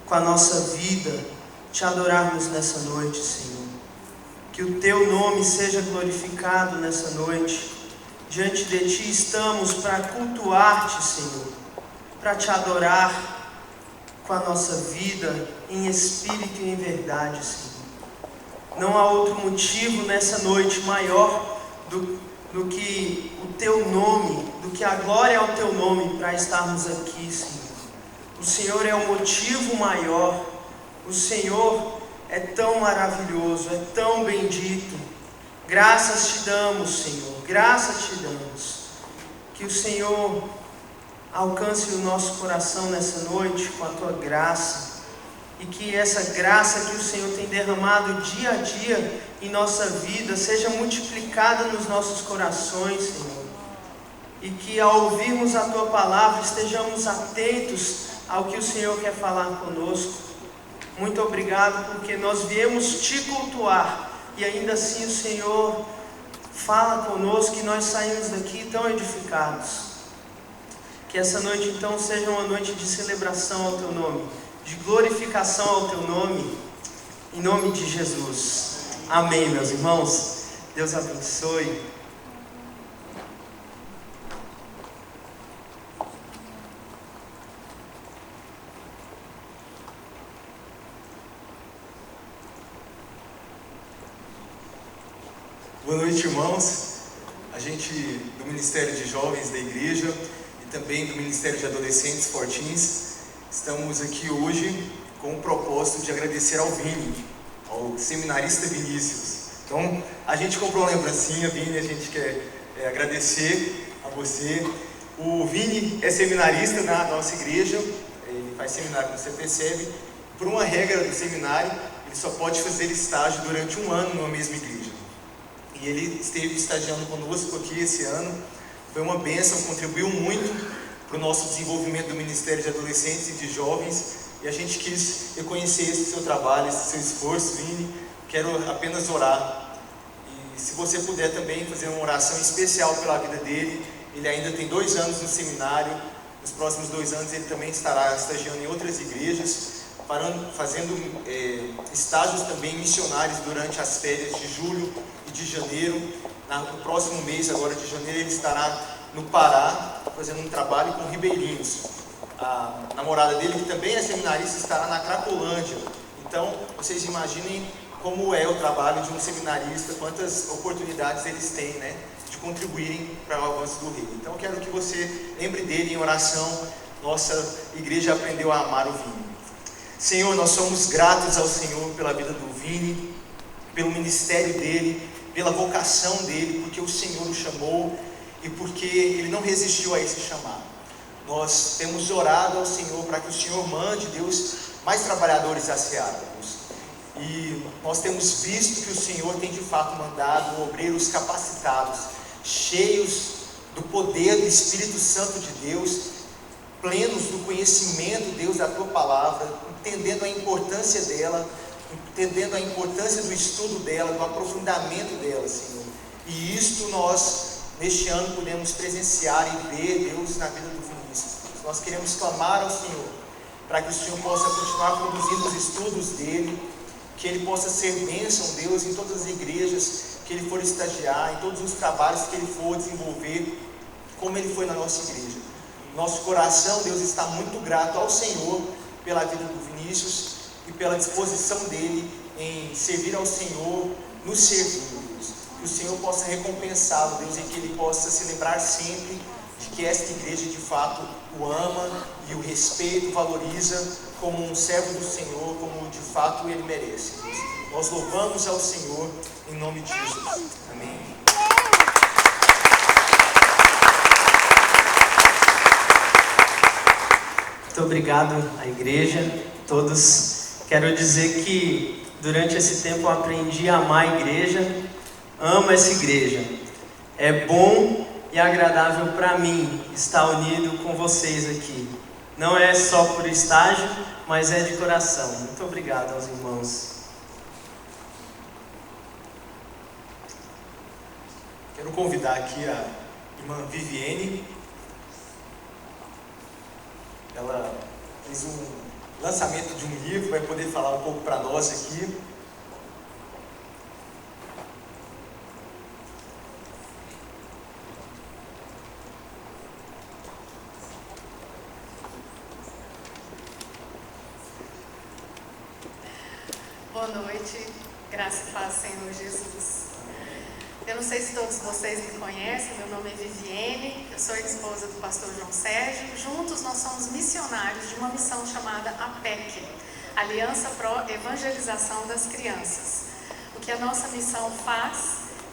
com a nossa vida, te adorarmos nessa noite, Senhor. Que o Teu nome seja glorificado nessa noite. Diante de Ti estamos para cultuar-te, Senhor, para Te adorar com a nossa vida, em espírito e em verdade, Senhor. Não há outro motivo nessa noite maior do que o Teu nome, do que a glória ao Teu nome para estarmos aqui, Senhor. O Senhor é o motivo maior. O Senhor é tão maravilhoso, é tão bendito. Graças Te damos, Senhor, graças Te damos. Que o Senhor alcance o nosso coração nessa noite com a Tua graça. E que essa graça que o Senhor tem derramado dia a dia em nossa vida seja multiplicada nos nossos corações, Senhor. E que ao ouvirmos a Tua palavra estejamos atentos ao que o Senhor quer falar conosco. Muito obrigado, porque nós viemos Te cultuar e ainda assim o Senhor fala conosco e nós saímos daqui tão edificados. Que essa noite então seja uma noite de celebração ao Teu nome, de glorificação ao Teu nome, em nome de Jesus. Amém, meus irmãos. Deus abençoe. Boa noite, irmãos. A gente do Ministério de Jovens da Igreja e também do Ministério de Adolescentes Fortins, estamos aqui hoje com o propósito de agradecer ao Vini, ao seminarista Vinícius. Então, a gente comprou uma lembrancinha, Vini, a gente quer agradecer a você. O Vini é seminarista na nossa igreja, ele faz seminário, como você percebe. Por uma regra do seminário, ele só pode fazer estágio durante um ano numa mesma igreja. E ele esteve estagiando conosco aqui esse ano. Foi uma bênção, contribuiu muito para o nosso desenvolvimento do Ministério de Adolescentes e de Jovens. E a gente quis reconhecer esse seu trabalho, esse seu esforço, Vini. Quero apenas orar. E se você puder também fazer uma oração especial pela vida dele. Ele ainda tem 2 anos no seminário. Nos próximos 2 anos ele também estará estagiando em outras igrejas, fazendo estágios também missionários durante as férias de julho e de janeiro. No próximo mês, agora de janeiro, ele estará no Pará, fazendo um trabalho com ribeirinhos. A namorada dele, que também é seminarista, estará na Cracolândia. Então, vocês imaginem como é o trabalho de um seminarista, quantas oportunidades eles têm, né, de contribuírem para o avanço do reino. Então, eu quero que você lembre dele em oração. Nossa igreja aprendeu a amar o Vini. Senhor, nós somos gratos ao Senhor pela vida do Vini, pelo ministério dele, pela vocação dele, porque o Senhor o chamou e porque ele não resistiu a esse chamado. Nós temos orado ao Senhor para que o Senhor mande, Deus, mais trabalhadores à seara, Deus. E nós temos visto que o Senhor tem de fato mandado obreiros capacitados, cheios do poder do Espírito Santo de Deus, plenos do conhecimento, Deus, da Tua Palavra, entendendo a importância dela, entendendo a importância do estudo dela, do aprofundamento dela, Senhor. E isto nós, neste ano, podemos presenciar e ver, Deus, na vida do Vinícius. Nós queremos clamar ao Senhor, para que o Senhor possa continuar conduzindo os estudos dele, que ele possa ser bênção, Deus, em todas as igrejas que ele for estagiar, em todos os trabalhos que ele for desenvolver, como ele foi na nossa igreja. Nosso coração, Deus, está muito grato ao Senhor pela vida do Vinícius e pela disposição dele em servir ao Senhor, nos servindo, Deus. Que o Senhor possa recompensá-lo, Deus, e que ele possa se lembrar sempre de que esta igreja de fato o ama e o respeita, o valoriza como um servo do Senhor, como de fato ele merece, Deus. Nós louvamos ao Senhor em nome de Jesus. Amém. Muito obrigado à igreja, todos. Quero dizer que durante esse tempo eu aprendi a amar a igreja, amo essa igreja. É bom e agradável para mim estar unido com vocês aqui. Não é só por estágio, mas é de coração. Muito obrigado aos irmãos. Quero convidar aqui a irmã Viviane. Ela fez lançamento de um livro, vai poder falar um pouco para nós aqui. Boa noite, graça e paz, Senhor Jesus. Eu não sei se todos vocês me conhecem, meu nome é Viviane, eu sou a esposa do pastor João Sérgio. Juntos nós somos missionários de uma missão chamada APEC, Aliança Pro Evangelização das Crianças. O que a nossa missão faz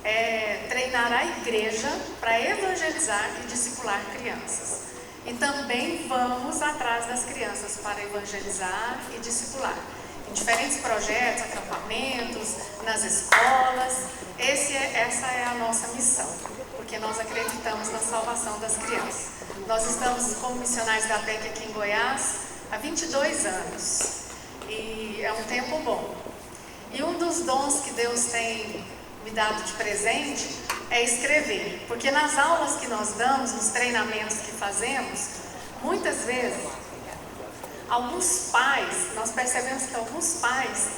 é treinar a igreja para evangelizar e discipular crianças. E também vamos atrás das crianças para evangelizar e discipular. Em diferentes projetos, acampamentos, nas escolas. Essa é a nossa missão, porque nós acreditamos na salvação das crianças. Nós estamos como missionários da APEC aqui em Goiás há 22 anos. E é um tempo bom. E um dos dons que Deus tem me dado de presente é escrever. Porque nas aulas que nós damos, nos treinamentos que fazemos, muitas vezes, alguns pais, nós percebemos que alguns pais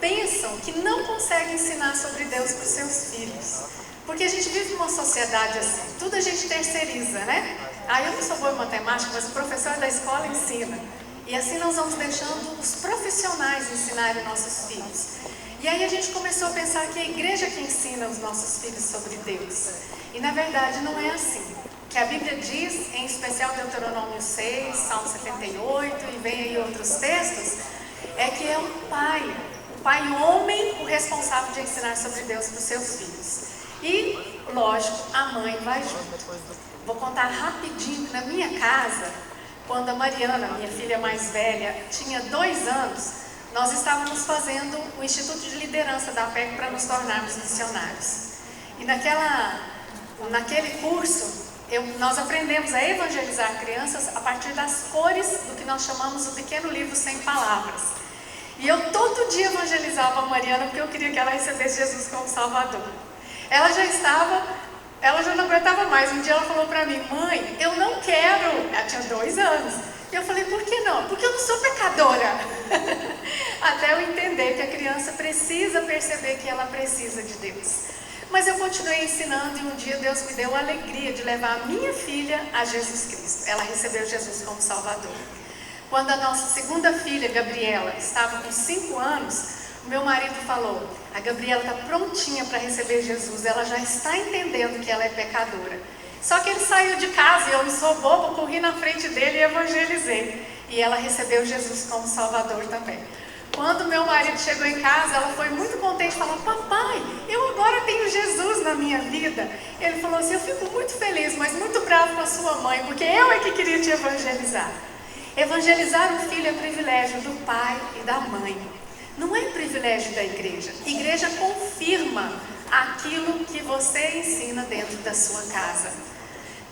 pensam que não conseguem ensinar sobre Deus para os seus filhos. Porque a gente vive numa sociedade assim, tudo a gente terceiriza, né? Eu não sou boa em matemática, mas o professor da escola ensina. E assim nós vamos deixando os profissionais ensinarem nossos filhos. E aí a gente começou a pensar que a igreja que ensina os nossos filhos sobre Deus. E na verdade não é assim. Que a Bíblia diz, em especial Deuteronômio 6, Salmo 78, e vem aí outros textos, é que é o pai homem, o responsável de ensinar sobre Deus para os seus filhos. E, lógico, a mãe vai junto. Vou contar rapidinho que na minha casa, quando a Mariana, minha filha mais velha, tinha 2 anos, nós estávamos fazendo o Instituto de Liderança da APEC para nos tornarmos missionários. E naquele curso, nós aprendemos a evangelizar crianças a partir das cores do que nós chamamos o pequeno livro sem palavras. E eu todo dia evangelizava a Mariana porque eu queria que ela recebesse Jesus como Salvador. Ela já não aguentava mais. Um dia ela falou para mim: mãe, eu não quero. Ela tinha 2 anos. E eu falei: por que não? Porque eu não sou pecadora. Até eu entender que a criança precisa perceber que ela precisa de Deus. Mas eu continuei ensinando e um dia Deus me deu a alegria de levar a minha filha a Jesus Cristo. Ela recebeu Jesus como Salvador. Quando a nossa segunda filha, Gabriela, estava com 5 anos, o meu marido falou: a Gabriela está prontinha para receber Jesus, ela já está entendendo que ela é pecadora. Só que ele saiu de casa e eu não sou boba, corri na frente dele e evangelizei. E ela recebeu Jesus como Salvador também. Quando meu marido chegou em casa, ela foi muito contente, falou: papai, eu agora tenho Jesus na minha vida. Ele falou assim: eu fico muito feliz, mas muito bravo com a sua mãe, porque eu é que queria te evangelizar. Evangelizar um filho é privilégio do pai e da mãe. Não é privilégio da igreja. A igreja confirma aquilo que você ensina dentro da sua casa.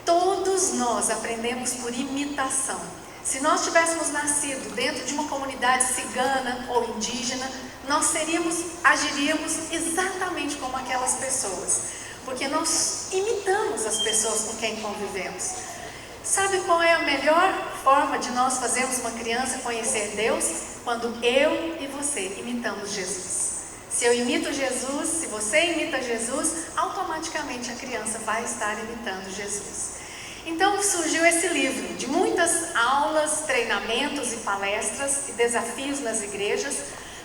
Todos nós aprendemos por imitação. Se nós tivéssemos nascido dentro de uma comunidade cigana ou indígena, nós agiríamos exatamente como aquelas pessoas, porque nós imitamos as pessoas com quem convivemos. Sabe qual é a melhor forma de nós fazermos uma criança conhecer Deus? Quando eu e você imitamos Jesus. Se eu imito Jesus, se você imita Jesus, automaticamente a criança vai estar imitando Jesus. Então surgiu esse livro de muitas aulas, treinamentos e palestras e desafios nas igrejas.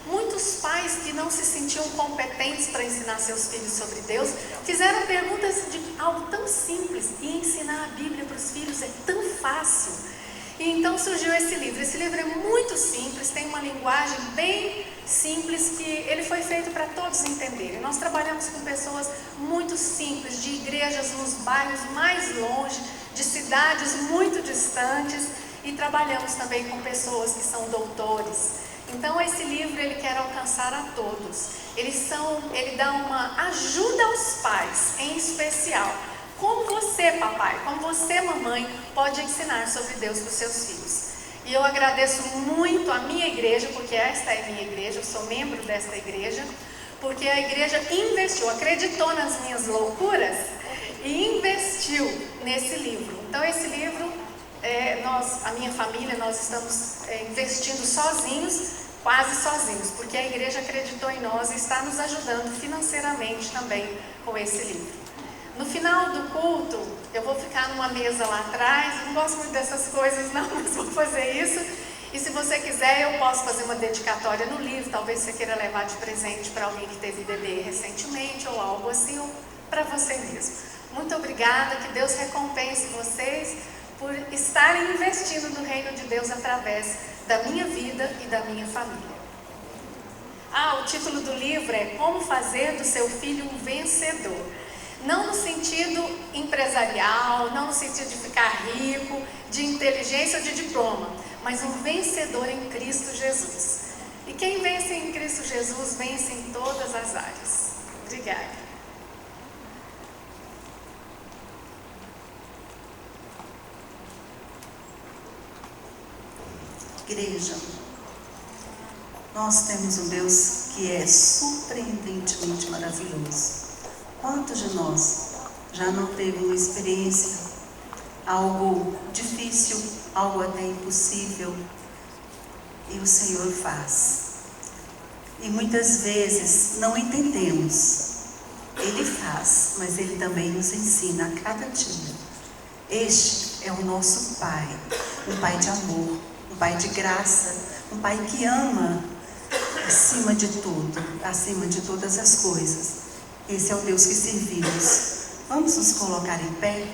Muitos pais que não se sentiam competentes para ensinar seus filhos sobre Deus fizeram perguntas de algo tão simples, e ensinar a Bíblia para os filhos é tão fácil. E então surgiu esse livro. Esse livro é muito simples, tem uma linguagem bem simples, que ele foi feito para todos entenderem. Nós trabalhamos com pessoas muito simples, de igrejas nos bairros mais longe, de cidades muito distantes, e trabalhamos também com pessoas que são doutores. Então esse livro ele quer alcançar a todos. Ele dá uma ajuda aos pais, em especial. Como você, papai, como você, mamãe, pode ensinar sobre Deus para os seus filhos. E eu agradeço muito a minha igreja, porque esta é minha igreja, eu sou membro desta igreja, porque a igreja investiu, acreditou nas minhas loucuras e investiu nesse livro. Então esse livro a minha família, nós estamos investindo sozinhos, quase sozinhos, porque a igreja acreditou em nós e está nos ajudando financeiramente também com esse livro. No final do culto, eu vou ficar numa mesa lá atrás, não gosto muito dessas coisas não, mas vou fazer isso. E se você quiser, eu posso fazer uma dedicatória no livro, talvez você queira levar de presente para alguém que teve bebê recentemente ou algo assim, ou para você mesmo. Muito obrigada, que Deus recompense vocês por estarem investindo no reino de Deus através da minha vida e da minha família. O título do livro é Como Fazer do Seu Filho um Vencedor. Não no sentido empresarial, não no sentido de ficar rico, de inteligência ou de diploma, mas um vencedor em Cristo Jesus. E quem vence em Cristo Jesus, vence em todas as áreas. Obrigada. Igreja, nós temos um Deus que é surpreendentemente maravilhoso. Quantos de nós já não teve uma experiência, algo difícil, algo até impossível, e o Senhor faz? E muitas vezes não entendemos. Ele faz, mas Ele também nos ensina a cada dia. Este é o nosso Pai, um Pai de amor, um Pai de graça, um Pai que ama acima de tudo, acima de todas as coisas. Esse é o Deus que servimos. Vamos nos colocar em pé?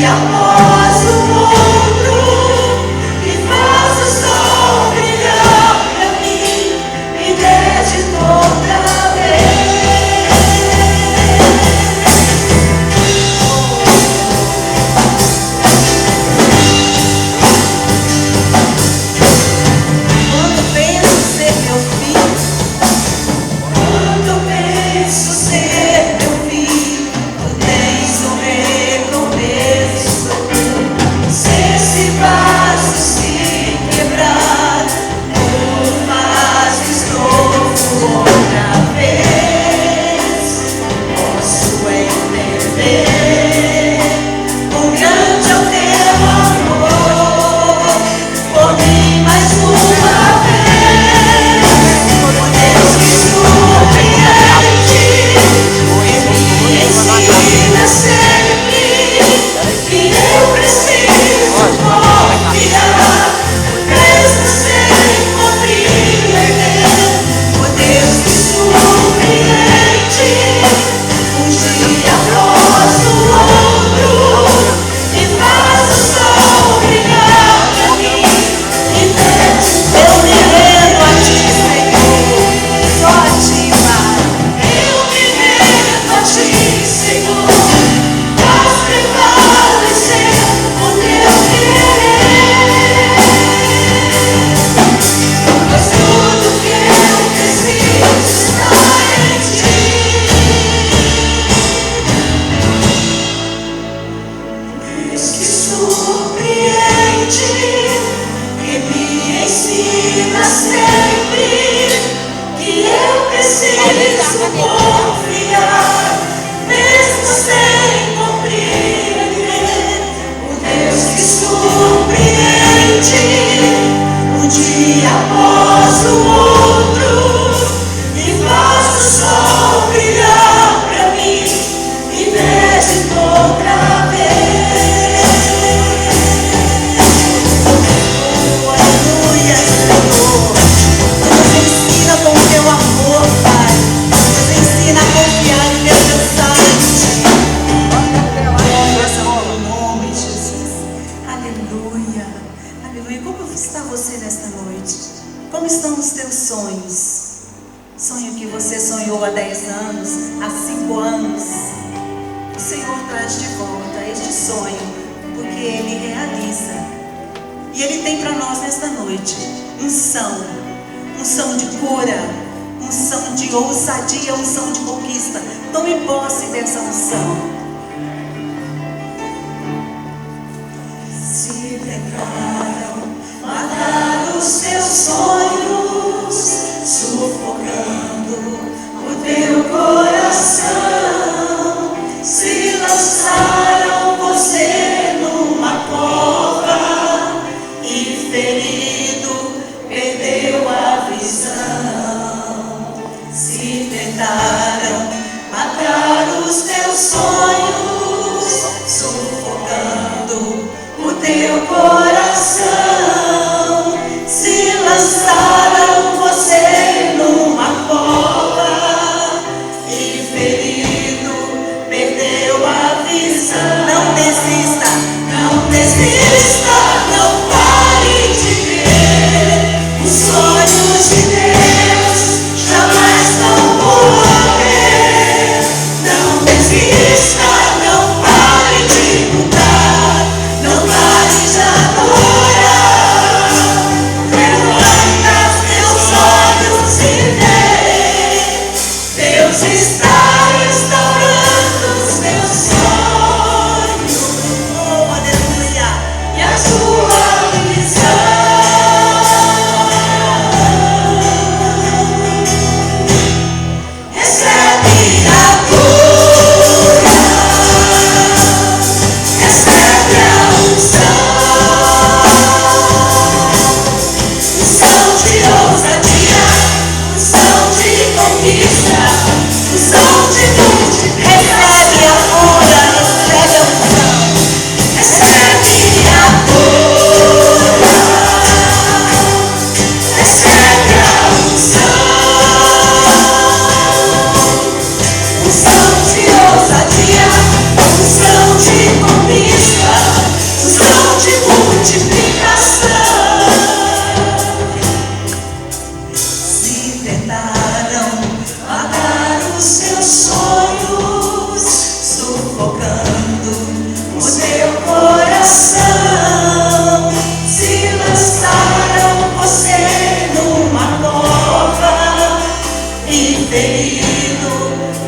Amor. você sonhou há 10 anos, há 5 anos. O Senhor traz de volta este sonho, porque Ele realiza. E Ele tem para nós nesta noite unção de cura, unção de ousadia, unção de conquista. Tome posse dessa unção. Se tentaram matar os teus sonhos, sufocando o teu coração, se lançaram você numa cova e ferido perdeu a visão. Se tentaram matar os teus sonhos, sufocando o teu coração, se lançaram você numa cova e ferido perdeu a visão. Não desista, não desista, não pare de crer. Os sonhos de Deus jamais vão morrer. Não desista, não pare de lutar, não pare de adorar. Levanta teus olhos e vê, Deus está restaurando os teus sonhos. Oh, aleluia! E a tua visão. Recebe a cura, recebe a unção de ousadia, unção de conquista, unção de multiplicação. Recebe a cura, recebe a unção, recebe a cura, recebe a unção de ousadia, unção de conquista, unção de multiplicação. Se tentaram matar os teus sonhos, sufocando o teu coração, se lançaram você numa cova e ferido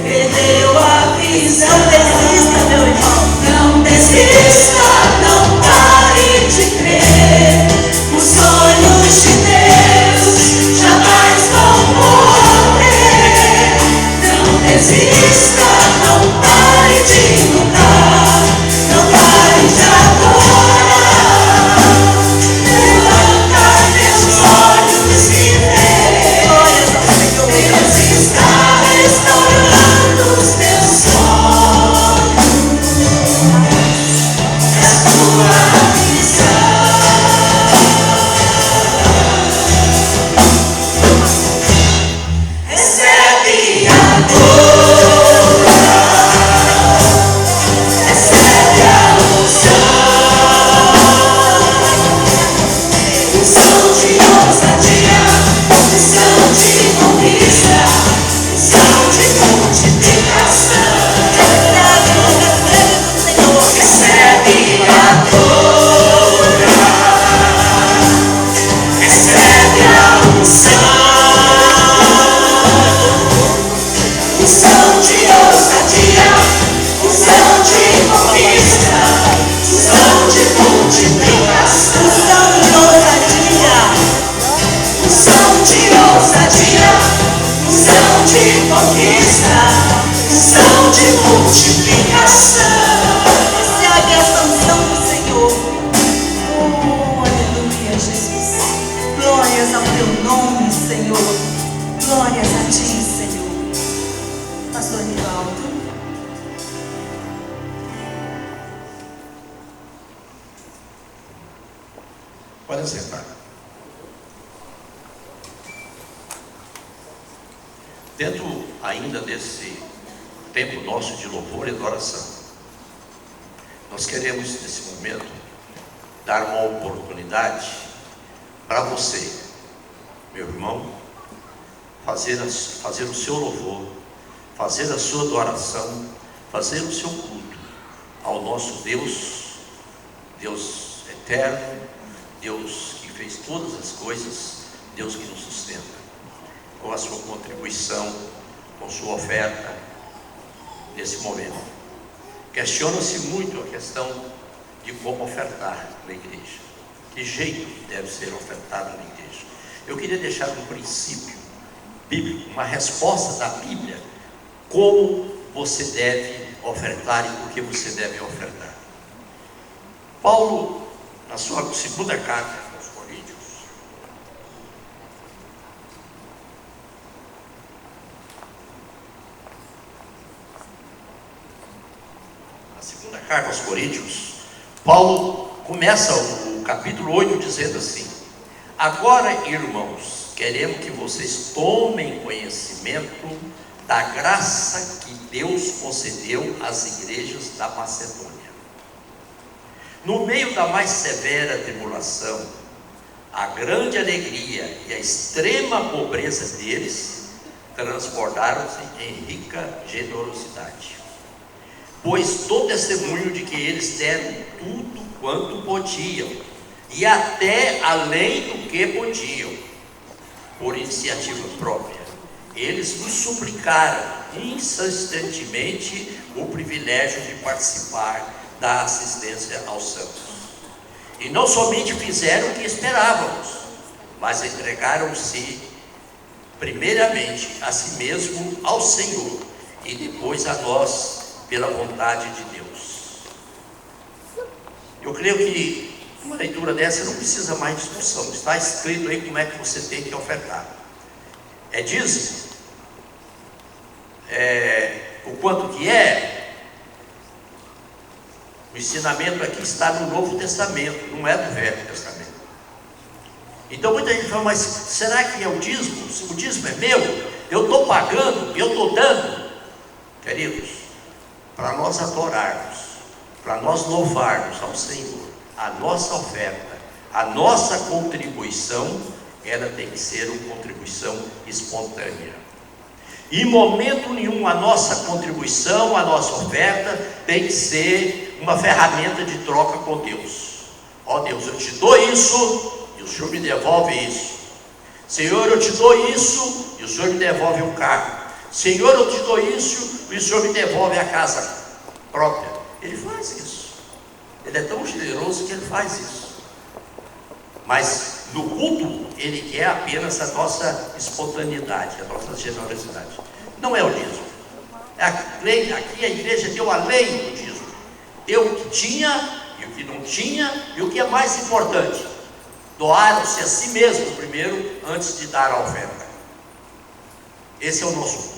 perdeu a visão. Não desista, meu irmão. Não desista, não pare de crer. Os sonhos de Deus jamais vão morrer. Não desista, não pare de lutar, não pare de adorar. Levanta teus olhos e vê, Deus está restaurando os teus sonhos. É a tua visão. Recebe a cura, recebe a unção de ousadia, unção de conquista, unção de multiplicação. Recebe a cura, recebe a unção de ousadia, unção de conquista, unção de multiplicação. Unção de ousadia, unção de conquista, unção de multiplicação. Recebe essa unção do Senhor. Oh, aleluia, Jesus. Glórias ao teu nome, Senhor. Glórias a ti, Senhor. Pastor Nivaldo. Podem sentar. Dentro ainda desse tempo nosso de louvor e adoração, nós queremos nesse momento dar uma oportunidade para você, meu irmão, fazer o seu louvor, fazer a sua adoração, fazer o seu culto ao nosso Deus, Deus eterno, Deus que fez todas as coisas, Deus que nos sustenta, com a sua contribuição, com sua oferta nesse momento. Questiona-se muito a questão de como ofertar na igreja, que jeito deve ser ofertado na igreja. Eu queria deixar um princípio bíblico, uma resposta da Bíblia, como você deve ofertar e por que você deve ofertar. Paulo, na sua segunda carta aos Coríntios, Paulo começa o capítulo 8 dizendo assim: agora, irmãos, queremos que vocês tomem conhecimento da graça que Deus concedeu às igrejas da Macedônia. No meio da mais severa tribulação, a grande alegria e a extrema pobreza deles transbordaram-se em rica generosidade, pois dou testemunho de que eles deram tudo quanto podiam, e até além do que podiam, por iniciativa própria. Eles nos suplicaram insistentemente o privilégio de participar da assistência aos santos. E não somente fizeram o que esperávamos, mas entregaram-se primeiramente a si mesmo ao Senhor e depois a nós pela vontade de Deus. Eu creio que uma leitura dessa não precisa mais de discussão. Está escrito aí como é que você tem que ofertar. É dízimo. O quanto que é? O ensinamento aqui está no Novo Testamento, não é do Velho Testamento. Então muita gente fala, mas será que é o dízimo? Se o dízimo é meu, eu estou pagando, eu estou dando. Queridos, para nós adorarmos, para nós louvarmos ao Senhor, a nossa oferta, a nossa contribuição, ela tem que ser uma contribuição espontânea. Em momento nenhum a nossa contribuição, a nossa oferta tem que ser uma ferramenta de troca com Deus. Ó Deus, eu te dou isso e o Senhor me devolve isso. Senhor, eu te dou isso e o Senhor me devolve um carro. Senhor, eu te dou isso e o Senhor me devolve a casa própria. Ele faz isso. Ele é tão generoso que ele faz isso. Mas no culto, ele quer apenas a nossa espontaneidade, a nossa generosidade. Não é o dízimo. Aqui a igreja deu além do dízimo. Deu o que tinha e o que não tinha, e o que é mais importante, doaram-se a si mesmo primeiro, antes de dar a oferta. Esse é o nosso culto.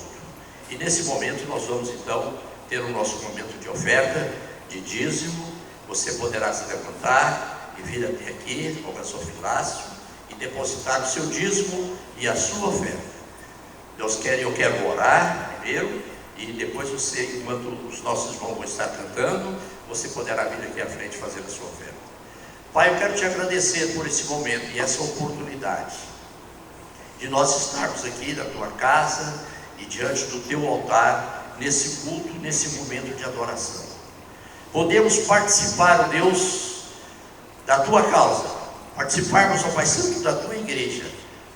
E nesse momento nós vamos então ter o nosso momento de oferta, de dízimo. Você poderá se levantar e vir até aqui com o seu filácio e depositar o seu dízimo e a sua oferta. Eu quero orar primeiro, e depois você, enquanto os nossos irmãos vão estar cantando, você poderá vir aqui à frente fazer a sua oferta. Pai, eu quero te agradecer por esse momento e essa oportunidade de nós estarmos aqui na tua casa e diante do teu altar, nesse culto, nesse momento de adoração. Podemos participar, ó Deus, da tua causa, participarmos, ó Pai Santo, da tua igreja,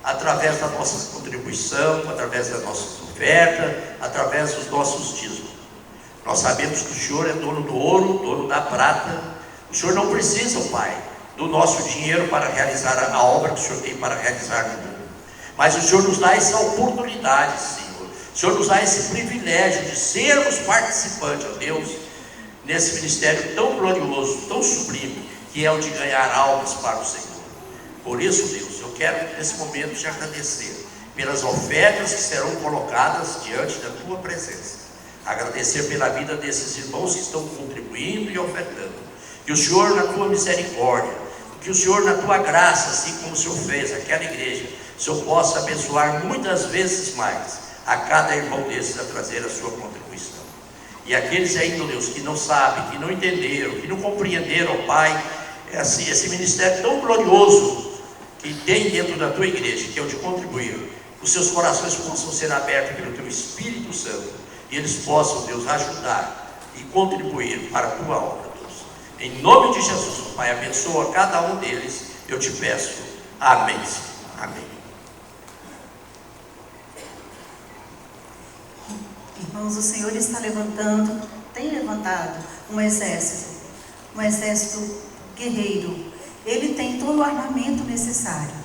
através da nossa contribuição, através da nossa oferta, através dos nossos dízimos. Nós sabemos que o Senhor é dono do ouro, dono da prata. O Senhor não precisa, ó Pai, do nosso dinheiro para realizar a obra que o Senhor tem para realizar no mundo. Mas o Senhor nos dá essa oportunidade, Senhor. O Senhor nos dá esse privilégio de sermos participantes, ó Deus, nesse ministério tão glorioso, tão sublime, que é o de ganhar almas para o Senhor. Por isso, Deus, eu quero nesse momento te agradecer pelas ofertas que serão colocadas diante da tua presença. Agradecer pela vida desses irmãos que estão contribuindo e ofertando. Que o Senhor, na tua misericórdia, que o Senhor, na tua graça, assim como o Senhor fez aquela igreja, o Senhor possa abençoar muitas vezes mais a cada irmão desses a trazer a sua contribuição. E aqueles ainda, Deus, que não sabem, que não entenderam, que não compreenderam, ó Pai, esse ministério tão glorioso que tem dentro da tua igreja, que é o de contribuir. os seus corações possam ser abertos pelo Teu Espírito Santo, e eles possam, Deus, ajudar e contribuir para a Tua obra, Deus. Em nome de Jesus, Pai, abençoa cada um deles, eu te peço. Amém. Amém. Irmãos, o Senhor está levantando, tem levantado um exército guerreiro. Ele tem todo o armamento necessário.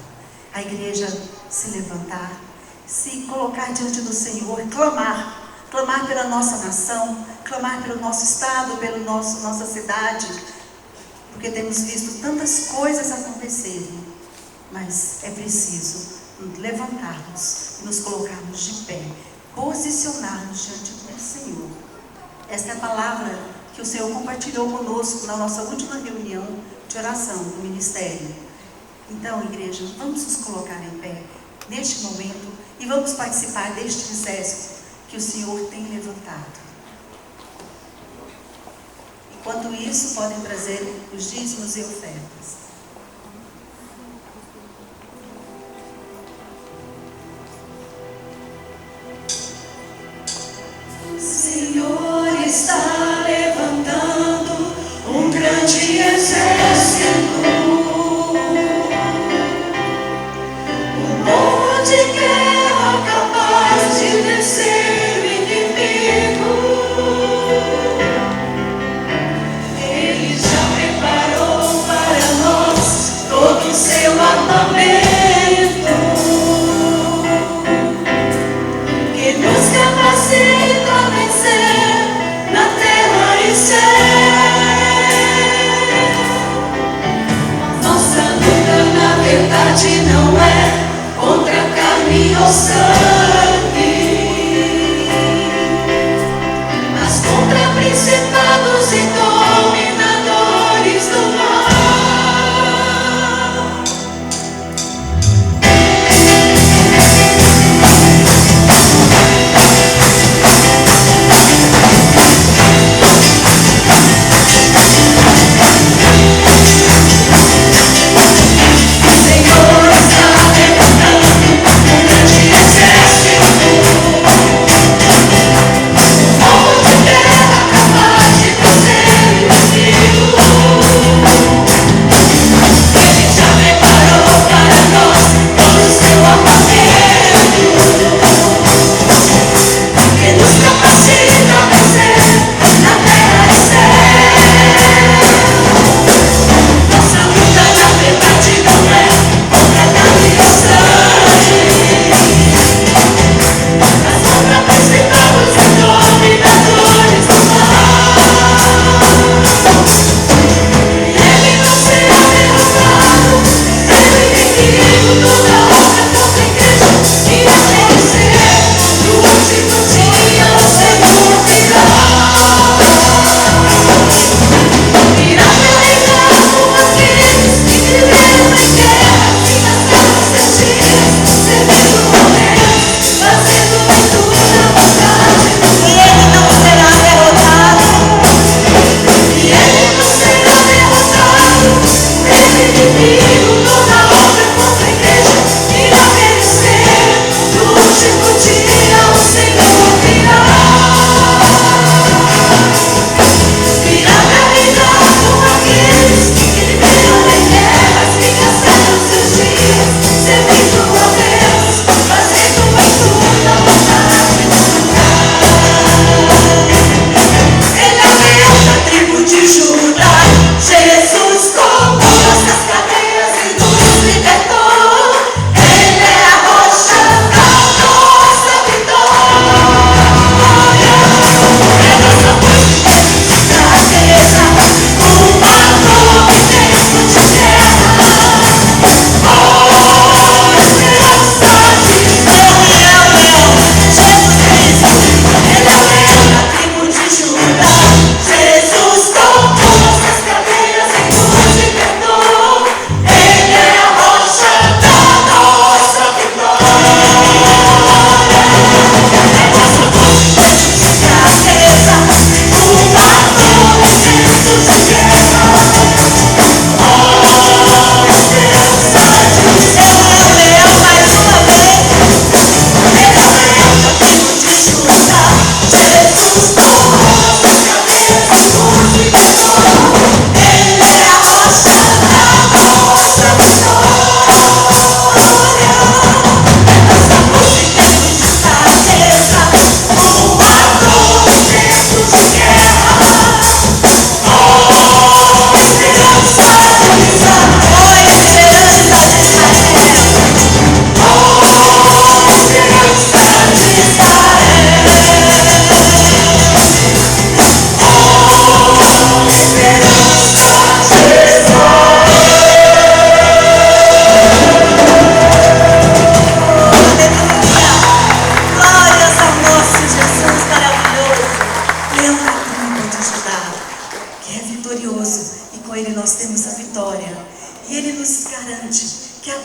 A igreja se levantar, se colocar diante do Senhor, clamar pela nossa nação, clamar pelo nosso estado, pela nossa cidade, porque temos visto tantas coisas acontecerem, mas é preciso levantarmos e nos colocarmos de pé, posicionarmos diante do Senhor. Esta é a palavra que o Senhor compartilhou conosco na nossa última reunião de oração do ministério. Então, igreja, vamos nos colocar em pé neste momento e vamos participar deste exército que o Senhor tem levantado. Enquanto isso, podem trazer os dízimos e ofertas. O Senhor está levantando um grande exército, um povo de guerra capaz de vencer o inimigo. Ele já preparou para nós todo o seu armamento, que nos capacita a vencer na terra e céu. Nossa luta, na verdade, não é contra carne ou sangue, mas contra principados e dominadores do mal. O Senhor está levantando um grande exército.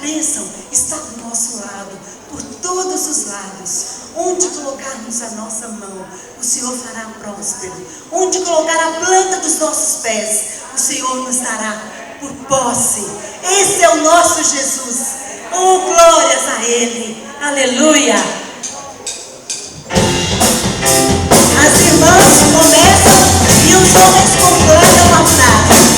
bênção está do nosso lado, por todos os lados. Onde colocarmos a nossa mão, o Senhor fará próspero. Onde colocar a planta dos nossos pés, o Senhor nos dará por posse. Esse é o nosso Jesus. Oh, glórias a Ele. Aleluia. As irmãs começam e os homens completam a frase.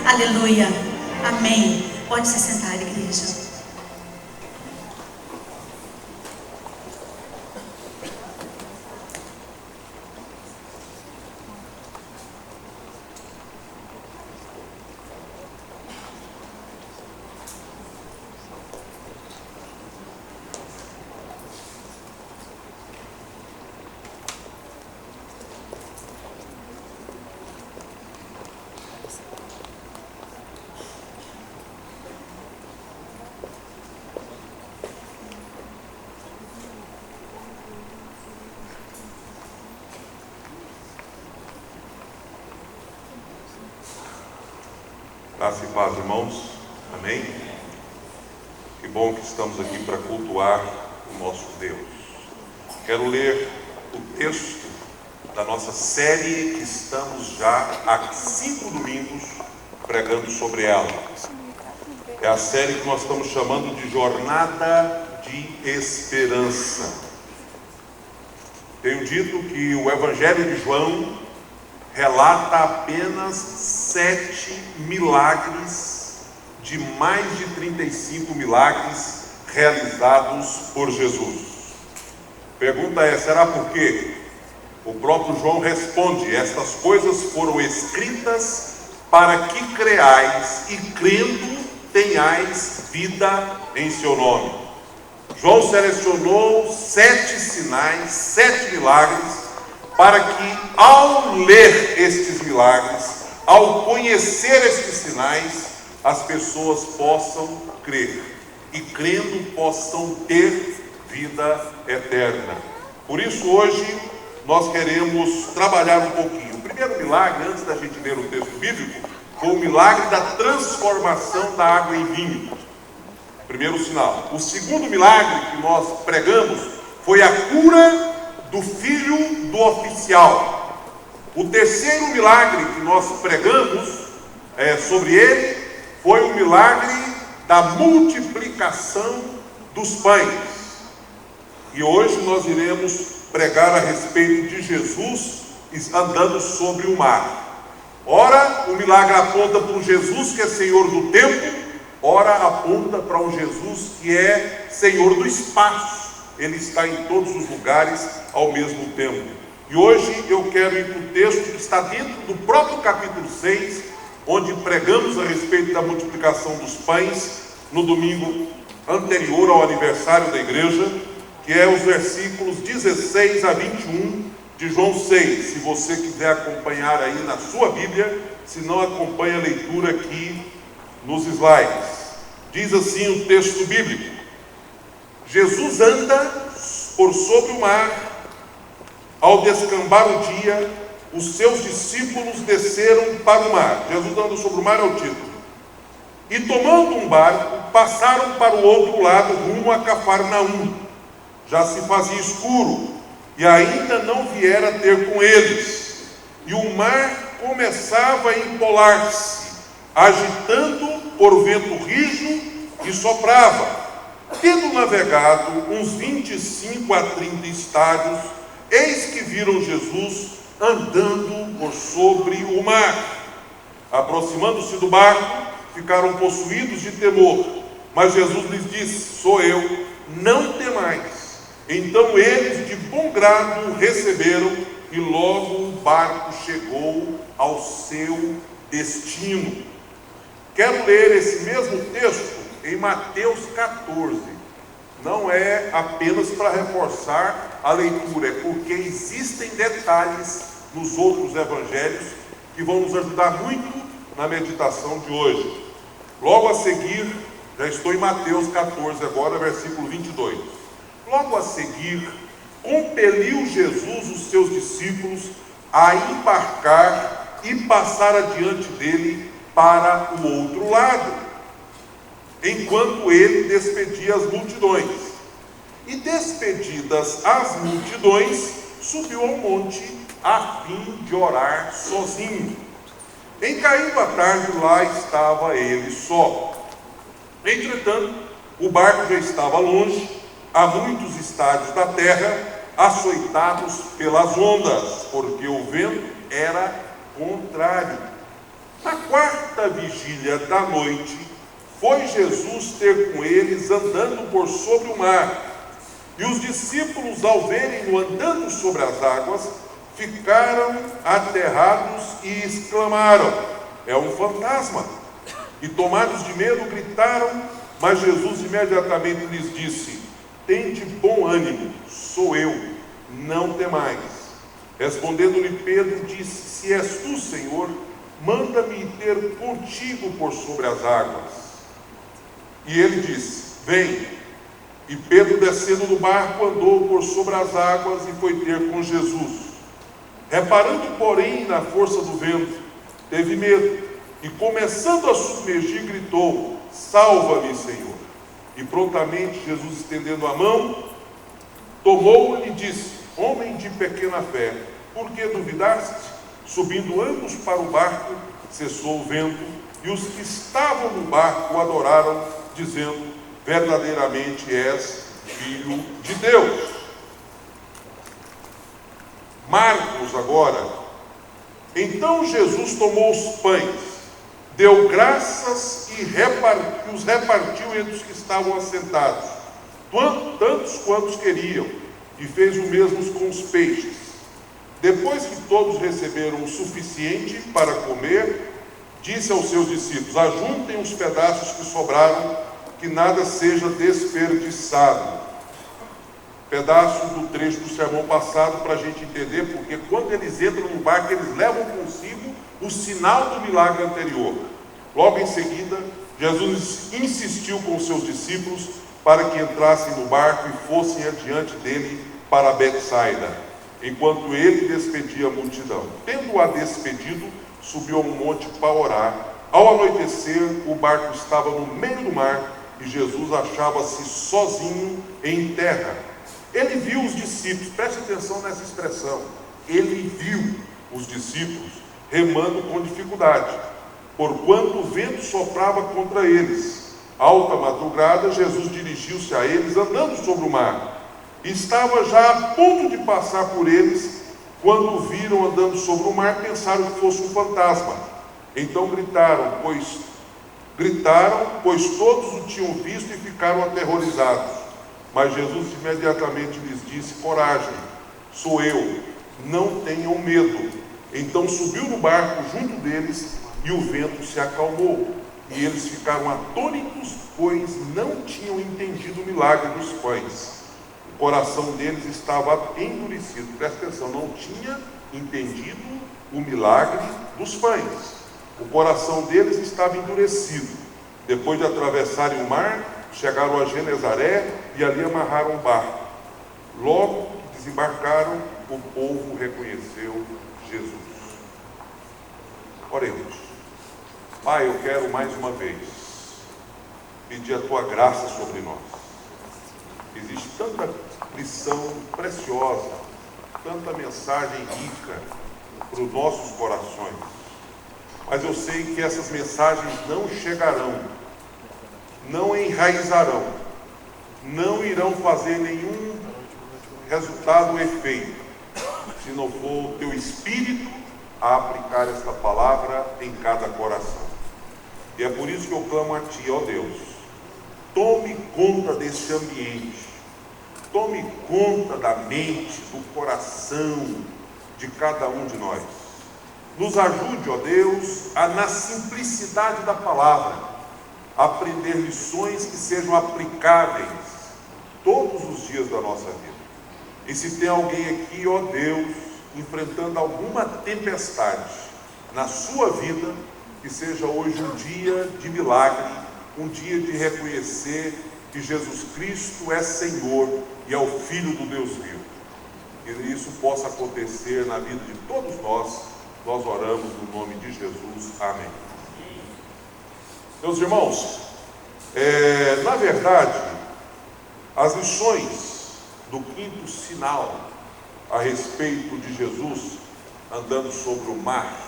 Aleluia. Amém. Pode se sentar, igreja. Graça e paz, irmãos. Amém? Que bom que estamos aqui para cultuar o nosso Deus. Quero ler o texto da nossa série que estamos já há 5 domingos pregando sobre ela. É a série que nós estamos chamando de Jornada de Esperança. Tenho dito que o Evangelho de João relata apenas 7 milagres de mais de 35 milagres realizados por Jesus. Pergunta é, será por quê? O próprio João responde: estas coisas foram escritas para que creais e crendo tenhais vida em seu nome. João selecionou 7 sinais, 7 milagres, para que ao ler estes milagres, ao conhecer estes sinais, as pessoas possam crer e crendo possam ter vida eterna. Por isso, hoje, nós queremos trabalhar um pouquinho. O primeiro milagre, antes da gente ler o texto bíblico, foi o milagre da transformação da água em vinho. Primeiro sinal. O segundo milagre que nós pregamos foi a cura do filho do oficial. O terceiro milagre que nós pregamos sobre ele foi o milagre da multiplicação dos pães. E hoje nós iremos pregar a respeito de Jesus andando sobre o mar. Ora, o milagre aponta para um Jesus que é Senhor do tempo, ora aponta para um Jesus que é Senhor do espaço. Ele está em todos os lugares ao mesmo tempo. E hoje eu quero ir para o texto que está dentro do próprio capítulo 6, onde pregamos a respeito da multiplicação dos pães no domingo anterior ao aniversário da igreja, que é os versículos 16 a 21 de João 6. Se você quiser acompanhar aí na sua Bíblia, se não, acompanhe a leitura aqui nos slides. Diz assim o texto bíblico: Jesus anda por sobre o mar. Ao descambar o dia, os seus discípulos desceram para o mar. Jesus anda sobre o mar é o título. E tomando um barco, passaram para o outro lado, rumo a Cafarnaum. Já se fazia escuro, e ainda não viera ter com eles. E o mar começava a empolar-se, agitando por vento rijo, e soprava. Tendo navegado uns 25 a 30 estádios, eis que viram Jesus andando por sobre o mar. Aproximando-se do barco, ficaram possuídos de temor. Mas Jesus lhes disse: sou eu, não temais. Então eles de bom grado o receberam, e logo o barco chegou ao seu destino. Quero ler esse mesmo texto em Mateus 14. Não é apenas para reforçar a leitura, é porque existem detalhes nos outros evangelhos que vão nos ajudar muito na meditação de hoje. Logo a seguir, já estou em Mateus 14 agora, versículo 22. Logo a seguir, compeliu Jesus os seus discípulos a embarcar e passar adiante dele para o outro lado, enquanto ele despedia as multidões. E despedidas as multidões, subiu ao monte a fim de orar sozinho. Em caindo a tarde, lá estava ele só. Entretanto, o barco já estava longe, a muitos estádios da terra, açoitados pelas ondas, porque o vento era contrário. Na quarta vigília da noite, foi Jesus ter com eles andando por sobre o mar. E os discípulos, ao verem-no andando sobre as águas, ficaram aterrados e exclamaram: é um fantasma! E tomados de medo, gritaram, mas Jesus imediatamente lhes disse: tende bom ânimo, sou eu, não temais. Respondendo-lhe Pedro, disse: se és tu, Senhor, manda-me ir ter contigo por sobre as águas. E ele disse: vem. E Pedro, descendo do barco, andou por sobre as águas e foi ter com Jesus. Reparando, porém, na força do vento, teve medo, e começando a submergir, gritou: salva-me, Senhor. E prontamente Jesus, estendendo a mão, tomou-o e disse: homem de pequena fé, por que duvidaste? Subindo ambos para o barco, cessou o vento, e os que estavam no barco o adoraram, dizendo: verdadeiramente és Filho de Deus. Marcos agora. Então Jesus tomou os pães, deu graças e os repartiu entre os que estavam assentados, tantos quantos queriam, e fez o mesmo com os peixes. Depois que todos receberam o suficiente para comer, disse aos seus discípulos: ajuntem os pedaços que sobraram, que nada seja desperdiçado. Pedaço do trecho do sermão passado para a gente entender, porque quando eles entram no barco, eles levam consigo o sinal do milagre anterior. Logo em seguida, Jesus insistiu com os seus discípulos para que entrassem no barco e fossem adiante dele para Betsaida, enquanto ele despedia a multidão. Tendo-a despedido, subiu a um monte para orar. Ao anoitecer, o barco estava no meio do mar e Jesus achava-se sozinho em terra. Ele viu os discípulos, preste atenção nessa expressão, ele viu os discípulos remando com dificuldade, porquanto o vento soprava contra eles. Alta madrugada, Jesus dirigiu-se a eles andando sobre o mar. Estava já a ponto de passar por eles, quando o viram andando sobre o mar, pensaram que fosse um fantasma. Então gritaram, pois todos o tinham visto e ficaram aterrorizados. Mas Jesus imediatamente lhes disse: coragem, sou eu, não tenham medo. Então subiu no barco junto deles e o vento se acalmou. E eles ficaram atônitos, pois não tinham entendido o milagre dos pães. O coração deles estava endurecido. Presta atenção, não tinha entendido o milagre dos pães. O coração deles estava endurecido. Depois de atravessarem o mar, chegaram a Genezaré e ali amarraram o barco. Logo que desembarcaram, o povo reconheceu Jesus. Oremos. Pai, eu quero mais uma vez pedir a Tua graça sobre nós. Existe tanta lição preciosa, tanta mensagem rica para os nossos corações. Mas eu sei que essas mensagens não chegarão, não enraizarão, não irão fazer nenhum resultado ou efeito, se não for o Teu Espírito a aplicar esta palavra em cada coração. E é por isso que eu clamo a Ti, ó Deus, tome conta deste ambiente, tome conta da mente, do coração de cada um de nós. Nos ajude, ó Deus, a na simplicidade da palavra, aprender lições que sejam aplicáveis todos os dias da nossa vida. E se tem alguém aqui, ó Deus, enfrentando alguma tempestade na sua vida, que seja hoje um dia de milagre, um dia de reconhecer que Jesus Cristo é Senhor e é o Filho do Deus vivo. Que isso possa acontecer na vida de todos nós oramos no nome de Jesus. Amém. Meus irmãos, na verdade, as lições do quinto sinal a respeito de Jesus andando sobre o mar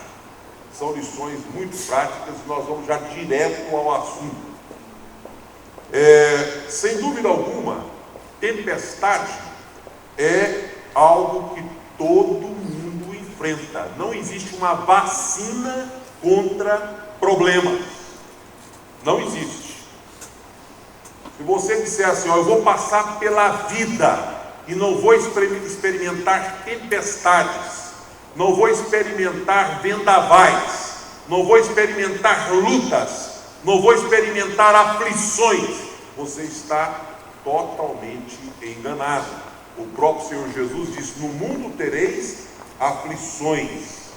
são lições muito práticas e nós vamos já direto ao assunto. Sem dúvida alguma, tempestade é algo que todo mundo enfrenta. Não existe uma vacina contra problemas. Não existe. Se você disser assim, eu vou passar pela vida e não vou experimentar tempestades, não vou experimentar vendavais, não vou experimentar lutas, não vou experimentar aflições, você está totalmente enganado. O próprio Senhor Jesus disse: no mundo tereis aflições.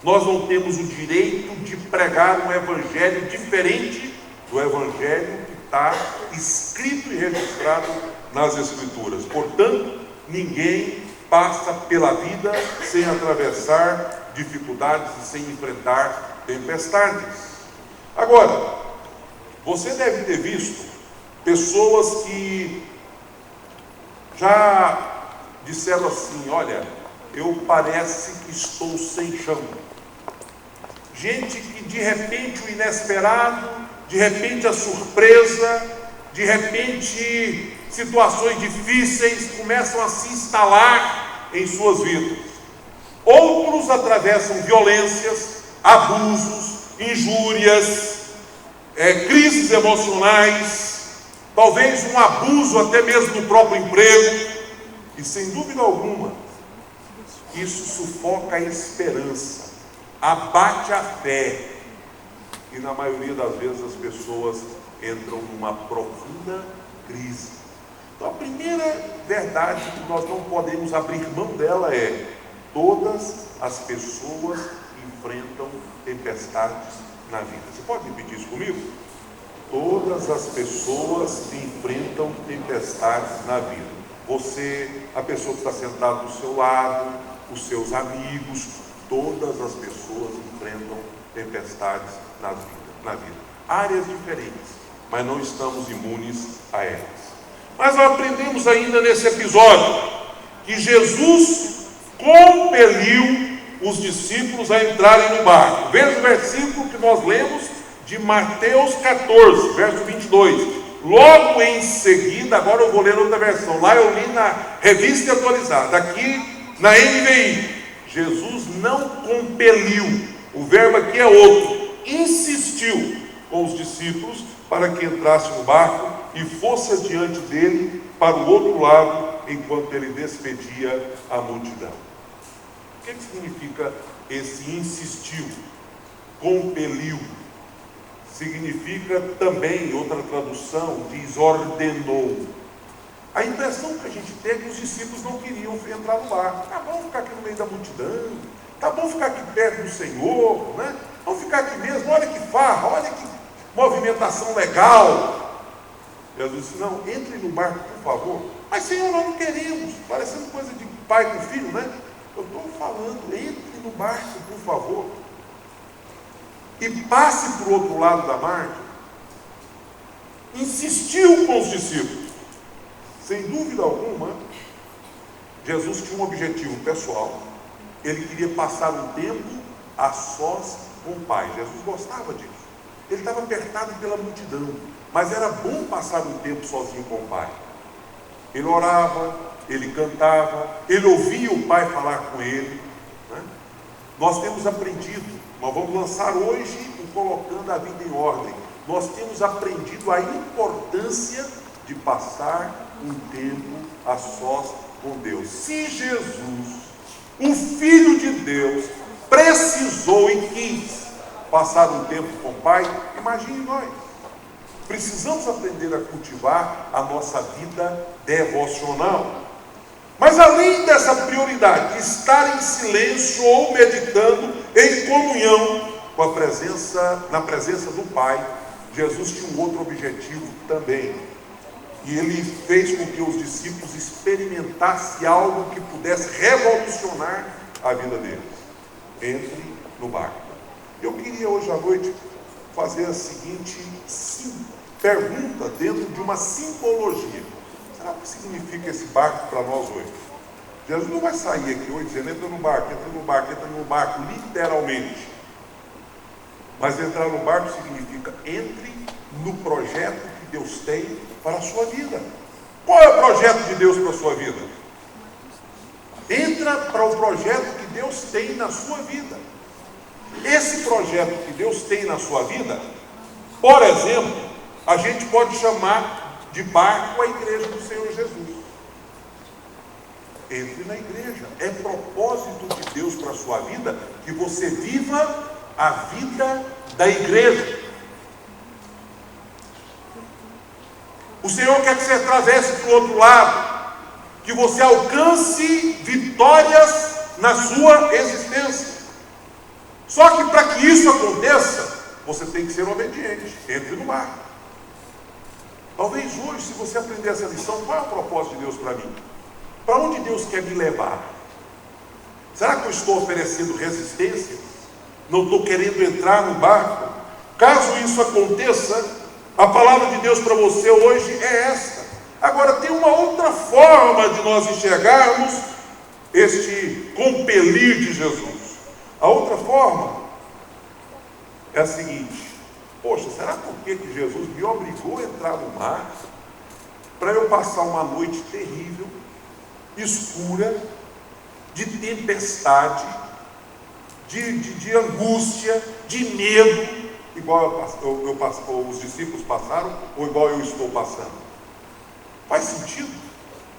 Nós não temos o direito de pregar um evangelho diferente do evangelho que está escrito e registrado nas Escrituras. Portanto, ninguém passa pela vida sem atravessar dificuldades e sem enfrentar tempestades. Agora, você deve ter visto pessoas que já disseram assim: olha, eu parece que estou sem chão. Gente que de repente o inesperado, de repente a surpresa, de repente situações difíceis começam a se instalar em suas vidas. Outros atravessam violências, abusos, injúrias, crises emocionais, talvez um abuso até mesmo do próprio emprego, e sem dúvida alguma, isso sufoca a esperança, abate a fé, e na maioria das vezes as pessoas entram numa profunda crise. Então a primeira verdade que nós não podemos abrir mão dela é: todas as pessoas enfrentam tempestades na vida. Você pode repetir isso comigo? Todas as pessoas enfrentam tempestades na vida. Você, a pessoa que está sentada do seu lado, os seus amigos, todas as pessoas enfrentam tempestades na vida. Áreas diferentes, mas não estamos imunes a elas. Mas nós aprendemos ainda nesse episódio que Jesus compeliu os discípulos a entrarem no barco. Veja o versículo que nós lemos de Mateus 14, verso 22. Logo em seguida, agora eu vou ler outra versão. Lá eu li na Revista Atualizada. Aqui na NVI, Jesus não compeliu. O verbo aqui é outro. Insistiu com os discípulos para que entrasse no barco e fosse adiante dele para o outro lado, enquanto ele despedia a multidão. O que significa esse insistiu? Compeliu. Significa também, outra tradução, diz ordenou. A impressão que a gente tem é que os discípulos não queriam entrar no barco. Tá bom ficar aqui no meio da multidão, tá bom ficar aqui perto do Senhor, né? Vamos ficar aqui mesmo, olha que farra, olha que movimentação legal. Jesus disse, não, entre no barco, por favor. Mas Senhor, nós não queremos, parecendo coisa de pai com filho, né? Eu estou falando, entre no barco, por favor. E passe para o outro lado da margem. Insistiu com os discípulos. Sem dúvida alguma, Jesus tinha um objetivo pessoal. Ele queria passar um tempo a sós com o Pai. Jesus gostava disso. Ele estava apertado pela multidão, mas era bom passar um tempo sozinho com o Pai. Ele orava, ele cantava, ele ouvia o Pai falar com ele, né? Nós temos aprendido, nós vamos lançar hoje o Colocando a Vida em Ordem. Nós temos aprendido a importância de passar um tempo a sós com Deus. Se Jesus, o Filho de Deus, precisou e quis passar um tempo com o Pai, imagine nós. Precisamos aprender a cultivar a nossa vida devocional. Mas além dessa prioridade de estar em silêncio ou meditando em comunhão com a na presença do Pai, Jesus tinha um outro objetivo também. E ele fez com que os discípulos experimentassem algo que pudesse revolucionar a vida deles. Entre no barco. Eu queria hoje à noite fazer a seguinte pergunta dentro de uma simbologia. Será que significa esse barco para nós hoje? Jesus não vai sair aqui hoje dizendo entra no barco, entra no barco, entra no barco, literalmente. Mas entrar no barco significa entre no projeto que Deus tem para a sua vida. Qual é o projeto de Deus para a sua vida? Entra para o projeto que Deus tem na sua vida. Esse projeto que Deus tem na sua vida, por exemplo, a gente pode chamar de barco a igreja do Senhor Jesus. Entre na igreja. É propósito de Deus para a sua vida que você viva a vida da igreja. O Senhor quer que você atravesse para o outro lado, que você alcance vitórias na sua existência. Só que para que isso aconteça, você tem que ser obediente. Entre no barco. Talvez hoje, se você aprender essa lição, qual é o propósito de Deus para mim? Para onde Deus quer me levar? Será que eu estou oferecendo resistência? Não estou querendo entrar no barco? Caso isso aconteça, a palavra de Deus para você hoje é esta. Agora, tem uma outra forma de nós enxergarmos este compelir de Jesus. A outra forma é a seguinte: poxa, será por que Jesus me obrigou a entrar no mar para eu passar uma noite terrível, escura, de tempestade, de angústia, de medo, igual os discípulos passaram, ou igual eu estou passando? Faz sentido?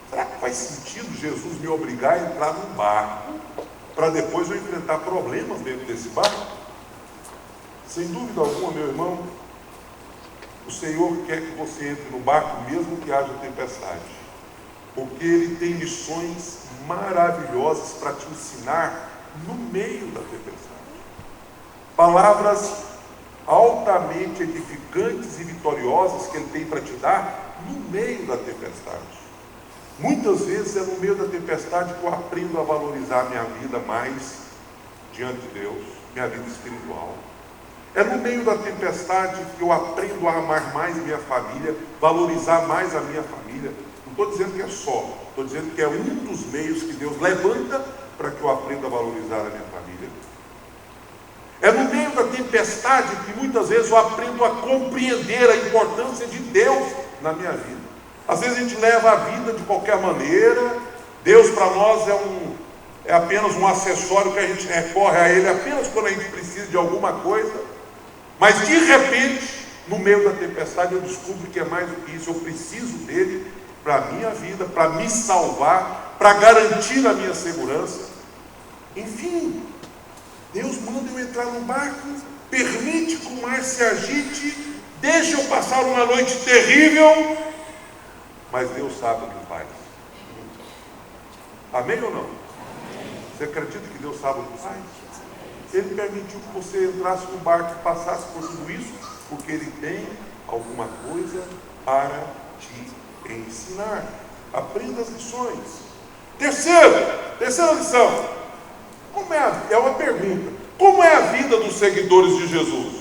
Será que faz sentido Jesus me obrigar a entrar num barco para depois eu enfrentar problemas dentro desse barco? Sem dúvida alguma, meu irmão, o Senhor quer que você entre no barco mesmo que haja tempestade, porque Ele tem lições maravilhosas para te ensinar no meio da tempestade. Palavras altamente edificantes e vitoriosas que Ele tem para te dar no meio da tempestade. Muitas vezes é no meio da tempestade que eu aprendo a valorizar minha vida mais diante de Deus, minha vida espiritual. É no meio da tempestade que eu aprendo a amar mais minha família, valorizar mais a minha família. Não estou dizendo que é só, estou dizendo que é um dos meios que Deus levanta para que eu aprenda a valorizar a minha família. É no meio da tempestade que muitas vezes eu aprendo a compreender a importância de Deus na minha vida. Às vezes a gente leva a vida de qualquer maneira, Deus para nós é apenas um acessório que a gente recorre a Ele apenas quando a gente precisa de alguma coisa, mas de repente, no meio da tempestade, eu descubro que é mais do que isso, eu preciso dele para a minha vida, para me salvar, para garantir a minha segurança. Enfim, Deus manda eu entrar no barco, permite que o mar se agite, deixa eu passar uma noite terrível, mas Deus sabe o que faz. Amém ou não? Você acredita que Deus sabe o que faz? Ele permitiu que você entrasse no barco e passasse por tudo isso, porque Ele tem alguma coisa para te ensinar. Aprenda as lições. Terceira lição. É uma pergunta. Como é a vida dos seguidores de Jesus?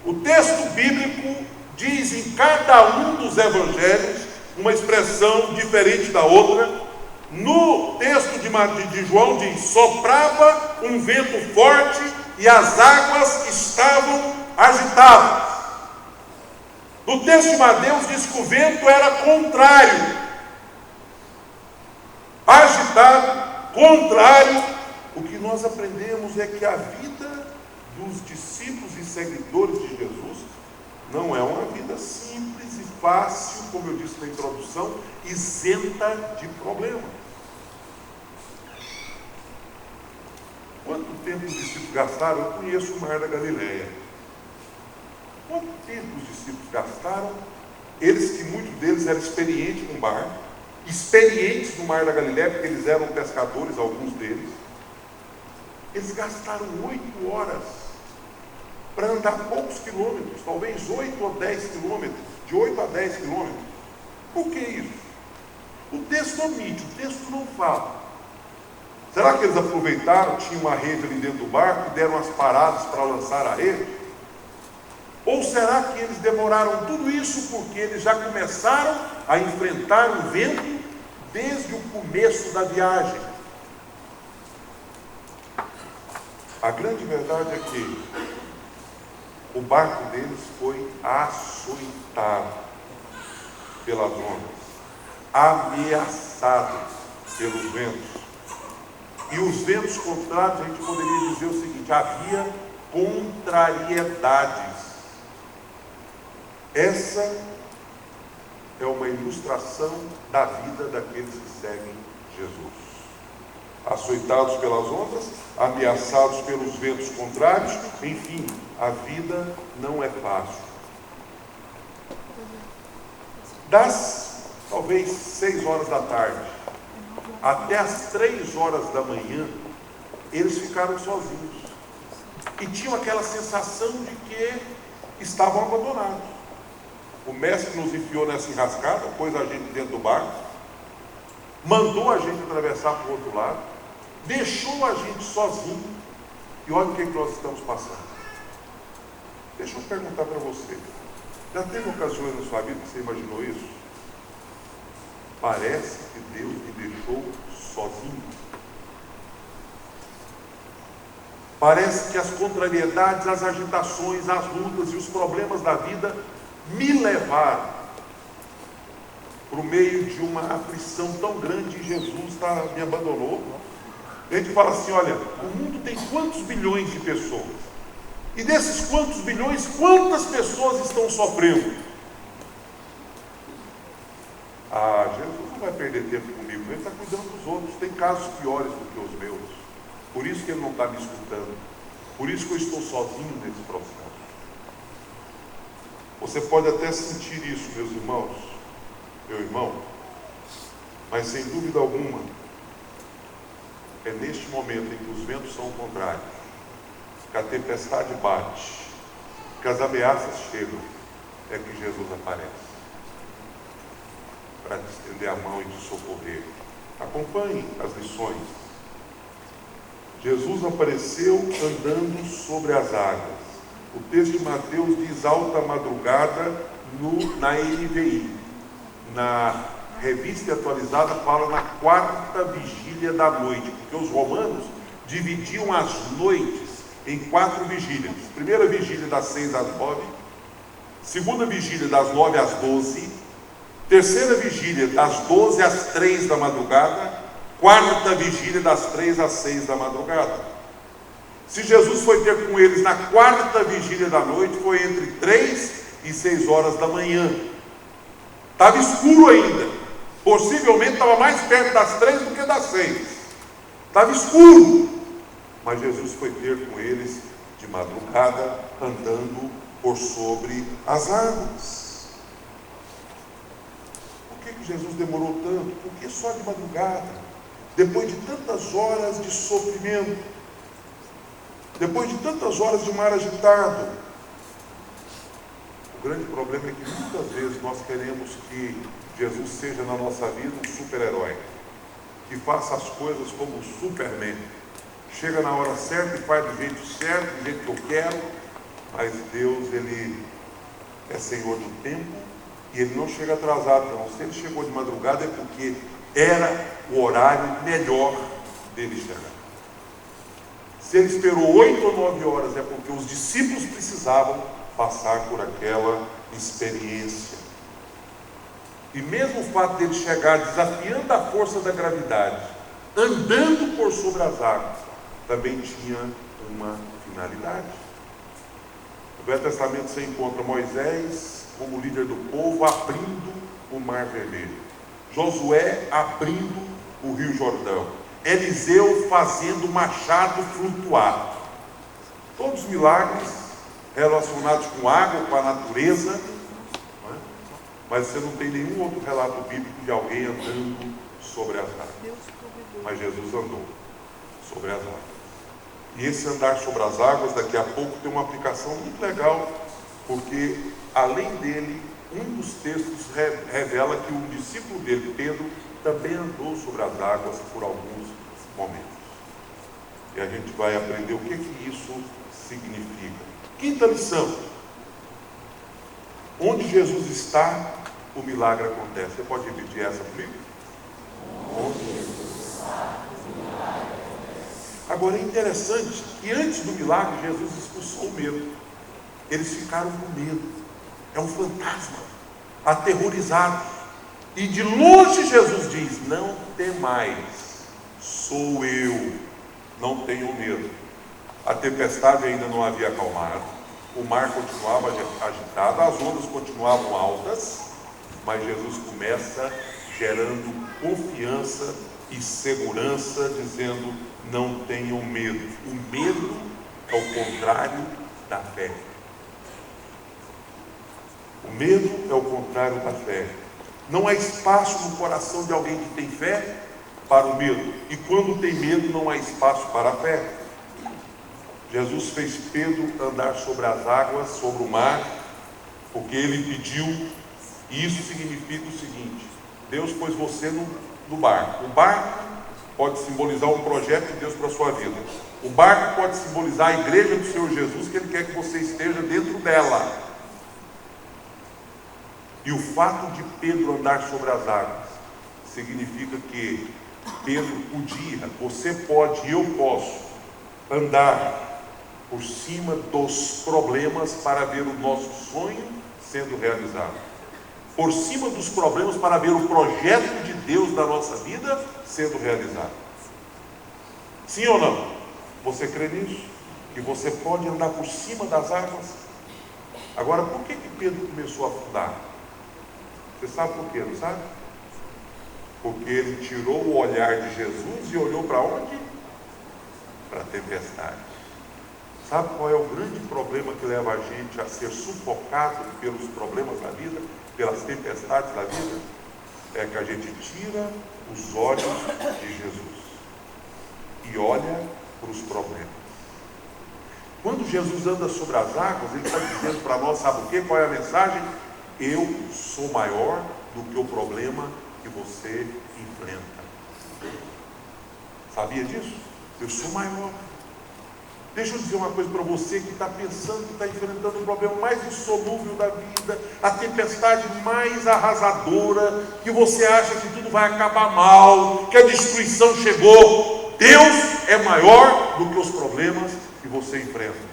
O texto bíblico diz em cada um dos evangelhos uma expressão diferente da outra. No texto de João diz: soprava um vento forte e as águas estavam agitadas. No texto de Mateus diz que o vento era contrário, agitado, contrário. O que nós aprendemos é que a vida dos discípulos e seguidores de Jesus não é uma vida simples e fácil, como eu disse na introdução, isenta de problemas. Quanto tempo os discípulos gastaram? Eu conheço o Mar da Galileia. Quanto tempo os discípulos gastaram? Eles, que muitos deles eram experientes com barco, experientes no Mar da Galileia, porque eles eram pescadores, alguns deles. Eles gastaram 8 horas para andar poucos quilômetros, talvez 8 ou 10 quilômetros, de 8 a 10 quilômetros. Por que isso? O texto omite, o texto não fala. Será que eles aproveitaram, tinha uma rede ali dentro do barco, deram as paradas para lançar a rede? Ou será que eles demoraram tudo isso porque eles já começaram a enfrentar o vento desde o começo da viagem? A grande verdade é que o barco deles foi açoitado pelas ondas, ameaçado pelos ventos. E os ventos contrários, a gente poderia dizer o seguinte: havia contrariedades. Essa é uma ilustração da vida daqueles que seguem Jesus. Açoitados pelas ondas, ameaçados pelos ventos contrários, enfim, a vida não é fácil. Das talvez 6 horas da tarde até as 3 horas da manhã, eles ficaram sozinhos e tinham aquela sensação de que estavam abandonados. O mestre nos enfiou nessa enrascada, pôs a gente dentro do barco, mandou a gente atravessar para o outro lado, deixou a gente sozinho, e olha o que nós estamos passando. Deixa eu perguntar para você: já teve ocasiões na sua vida que você imaginou isso? Parece que Deus me deixou sozinho. Parece que as contrariedades, as agitações, as lutas e os problemas da vida me levaram para o meio de uma aflição tão grande, e Jesus me abandonou. A gente fala assim: olha, o mundo tem quantos bilhões de pessoas? E desses quantos bilhões, quantas pessoas estão sofrendo? Jesus não vai perder tempo comigo, Ele está cuidando dos outros. Tem casos piores do que os meus. Por isso que Ele não está me escutando. Por isso que eu estou sozinho nesse processo. Você pode até sentir isso, meus irmãos, meu irmão, mas sem dúvida alguma, é neste momento em que os ventos são contrários, que a tempestade bate, que as ameaças chegam, é que Jesus aparece para te estender a mão e te socorrer. Acompanhe as lições. Jesus apareceu andando sobre as águas. O texto de Mateus diz alta madrugada na NVI. Na Revista Atualizada fala na 4ª vigília da noite, porque os romanos dividiam as noites em 4 vigílias. Primeira vigília das 6 às 9, segunda vigília das 9 às 12, terceira vigília das 12 às 3 da madrugada, quarta vigília das 3 às 6 da madrugada. Se Jesus foi ter com eles na 4ª vigília da noite, foi entre 3 e 6 horas da manhã. Estava escuro ainda. Possivelmente estava mais perto das 3 do que das 6. Estava escuro. Mas Jesus foi ter com eles de madrugada, andando por sobre as águas. Por que Jesus demorou tanto? Porque só de madrugada, depois de tantas horas de sofrimento, depois de tantas horas de mar agitado. O grande problema é que muitas vezes nós queremos que Jesus seja na nossa vida um super-herói, que faça as coisas como o Superman. Chega na hora certa e faz do jeito certo, do jeito que eu quero. Mas Deus, Ele é Senhor do tempo e Ele não chega atrasado, não. Se Ele chegou de madrugada é porque era o horário melhor dele chegar. Se Ele esperou 8 ou 9 horas é porque os discípulos precisavam passar por aquela experiência. E mesmo o fato dele chegar desafiando a força da gravidade, andando por sobre as águas, também tinha uma finalidade. No Velho Testamento você encontra Moisés como líder do povo abrindo o Mar Vermelho, Josué abrindo o Rio Jordão, Eliseu fazendo o machado flutuar. Todos milagres relacionados com água, com a natureza, não é? Mas você não tem nenhum outro relato bíblico de alguém andando sobre as águas. Mas Jesus andou sobre as águas. E esse andar sobre as águas, daqui a pouco, tem uma aplicação muito legal, porque, além dele, um dos textos revela que um discípulo dele, Pedro, também andou sobre as águas por alguns momentos. E a gente vai aprender o que isso significa. Quinta lição. Onde Jesus está, o milagre acontece. Você pode repetir essa comigo? Onde Jesus está, o milagre acontece. Agora é interessante que antes do milagre, Jesus expulsou o medo. Eles ficaram com medo. É um fantasma, aterrorizados. E de longe Jesus diz: não temais, sou eu, não tenham medo. A tempestade ainda não havia acalmado, o mar continuava agitado, as ondas continuavam altas, mas Jesus começa gerando confiança e segurança, dizendo: não tenham medo. O medo é o contrário da fé. O medo é o contrário da fé. Não há espaço no coração de alguém que tem fé para o medo. E quando tem medo, não há espaço para a fé. Jesus fez Pedro andar sobre as águas, sobre o mar, porque ele pediu. E isso significa o seguinte: Deus pôs você no barco. O barco pode simbolizar um projeto de Deus para a sua vida. O barco pode simbolizar a igreja do Senhor Jesus, que Ele quer que você esteja dentro dela. E o fato de Pedro andar sobre as águas significa que Pedro podia, você pode e eu posso andar por cima dos problemas para ver o nosso sonho sendo realizado. Por cima dos problemas para ver o projeto de Deus na nossa vida sendo realizado. Sim ou não? Você crê nisso? Que você pode andar por cima das águas? Agora, por que Pedro começou a afundar? Você sabe por quê, não sabe? Porque ele tirou o olhar de Jesus e olhou para onde? Para a tempestade. Sabe qual é o grande problema que leva a gente a ser sufocado pelos problemas da vida, pelas tempestades da vida? É que a gente tira os olhos de Jesus e olha para os problemas. Quando Jesus anda sobre as águas, ele está dizendo para nós, sabe o quê? Qual é a mensagem? Eu sou maior do que o problema que você enfrenta. Sabia disso? Eu sou maior. Deixa eu dizer uma coisa para você que está pensando que está enfrentando o problema mais insolúvel da vida, a tempestade mais arrasadora, que você acha que tudo vai acabar mal, que a destruição chegou. Deus é maior do que os problemas que você enfrenta.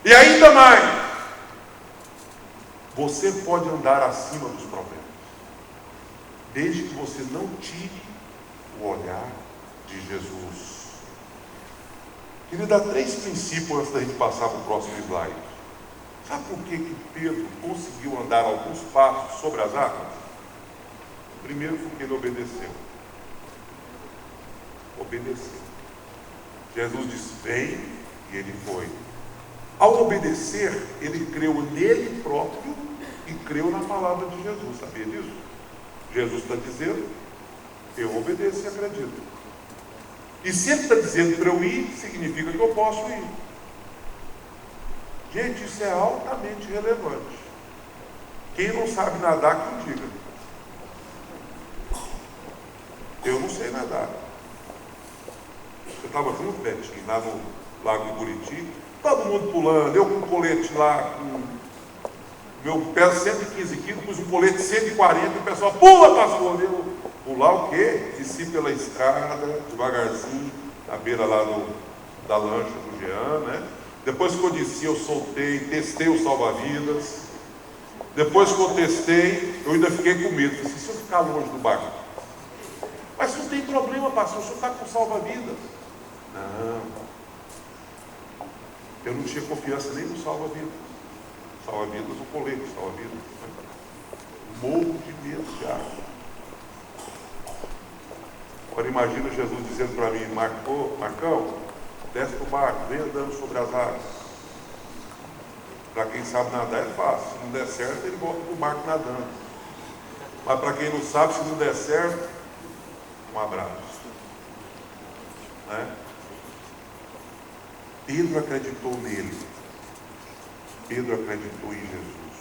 E ainda mais, você pode andar acima dos problemas, desde que você não tire o olhar de Jesus. Queria dar 3 princípios antes da gente passar para o próximo slide. Sabe por que Pedro conseguiu andar alguns passos sobre as águas? Primeiro, porque ele obedeceu. Obedeceu. Jesus disse, vem, e ele foi. Ao obedecer, ele creu nele próprio e creu na palavra de Jesus. Sabia disso? Jesus está dizendo, eu obedeço e acredito. E se ele está dizendo para eu ir, significa que eu posso ir. Gente, isso é altamente relevante. Quem não sabe nadar, que diga. Eu não sei nadar. Eu estava junto, Betinho, lá no Lago de Buriti, todo mundo pulando, eu com um colete lá, com meu peso 115 quilos, pus um colete 140, e o pessoal, pula, pastor! Eu, pular o quê? Desci pela escada, devagarzinho, na beira lá da lancha do Jean, né? Depois que eu desci, eu soltei, testei o salva-vidas. Depois que eu testei, eu ainda fiquei com medo. Falei, se eu ficar longe do barco? Mas não tem problema, pastor, o senhor está com salva-vidas. Não. Eu não tinha confiança nem no salva-vidas. Salva-vidas, o colete, salva-vidas. Morro de medo de água. Agora imagina Jesus dizendo para mim, Marcão, desce para o barco, vem andando sobre as águas. Para quem sabe nadar é fácil, se não der certo, ele volta para o barco nadando. Mas para quem não sabe, se não der certo, um abraço. Né? Pedro acreditou nele. Pedro acreditou em Jesus.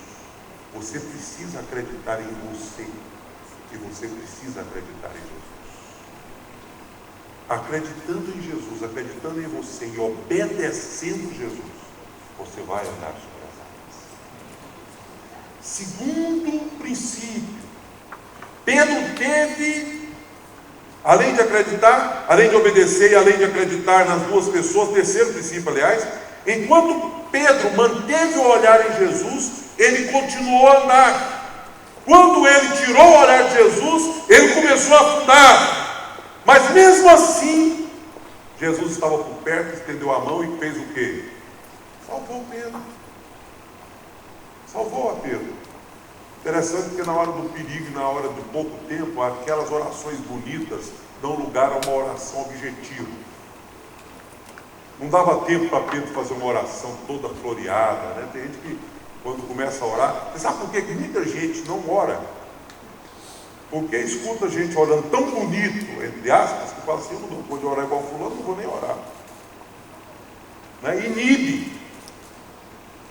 Você precisa acreditar em você. E você precisa acreditar em Jesus. Acreditando em Jesus, acreditando em você e obedecendo Jesus, você vai andar sobre as águas. Segundo princípio, Pedro teve, além de acreditar, além de obedecer e além de acreditar nas duas pessoas, terceiro princípio, aliás, enquanto Pedro manteve o olhar em Jesus, ele continuou a andar. Quando ele tirou o olhar de Jesus, ele começou a afundar. Mas mesmo assim, Jesus estava por perto, estendeu a mão e fez o quê? Salvou Pedro. Salvou a Pedro. Interessante que na hora do perigo e na hora do pouco tempo, aquelas orações bonitas dão lugar a uma oração objetiva. Não dava tempo para Pedro fazer uma oração toda floreada, né? Tem gente que, quando começa a orar, você sabe por que muita gente não ora? Porque escuta a gente orando tão bonito, entre aspas, que fala assim, eu não vou orar igual fulano, não vou nem orar. Né? Inibe.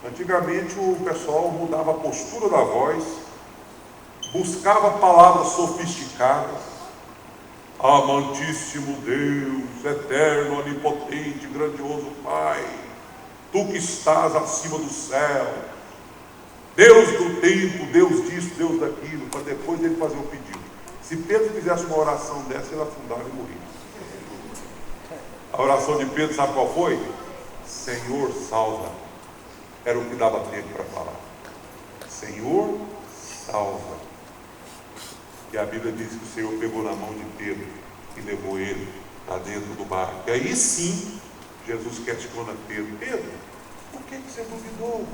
Antigamente o pessoal mudava a postura da voz, buscava palavras sofisticadas. Amantíssimo Deus, eterno, onipotente, grandioso Pai, Tu que estás acima do céu, Deus do tempo, Deus disso, Deus daquilo, para depois ele fazer o pedido. Se Pedro fizesse uma oração dessa, ele afundava e morria. A oração de Pedro, sabe qual foi? Senhor, salva. Era o que dava tempo para falar. Senhor, salva. E a Bíblia diz que o Senhor pegou na mão de Pedro e levou ele para dentro do barco. E aí sim, Jesus questiona Pedro. Pedro, por que você duvidou?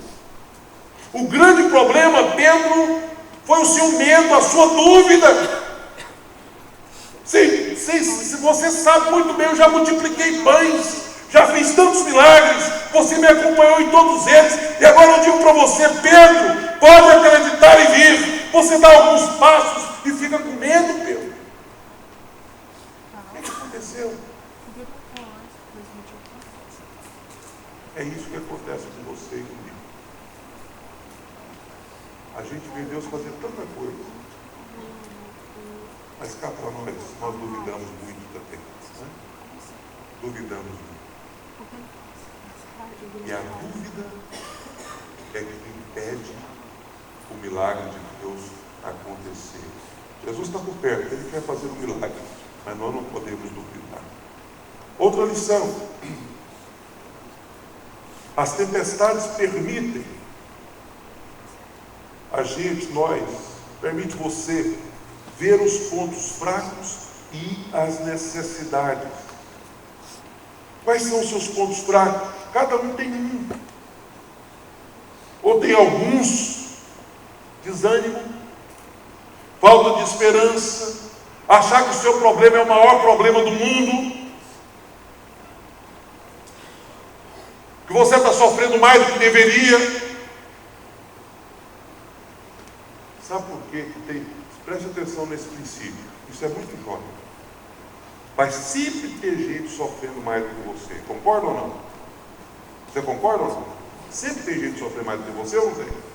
O grande problema, Pedro, foi o seu medo, a sua dúvida. Se você sabe muito bem, eu já multipliquei pães, já fiz tantos milagres, você me acompanhou em todos eles, e agora eu digo para você, Pedro, pode acreditar e vir. Você dá alguns passos e fica com medo, Pedro. O que aconteceu? É isso que acontece com você e comigo. A gente vê Deus fazer tanta coisa, mas cá para nós duvidamos muito também. Né? Duvidamos muito. E a dúvida é que impede o milagre de Deus acontecer. Jesus está por perto, Ele quer fazer um milagre, mas nós não podemos duvidar. Outra lição: as tempestades permitem a gente, permite você ver os pontos fracos e as necessidades. Quais são os seus pontos fracos? Cada um tem um. Ou tem alguns. Desânimo, falta de esperança, achar que o seu problema é o maior problema do mundo, que você está sofrendo mais do que deveria. Sabe por quê que tem? Preste atenção nesse princípio. Isso é muito jovem. Vai sempre ter gente sofrendo mais do que você. Concorda ou não? Você concorda ou não? Sempre tem gente sofrendo mais do que você ou não tem?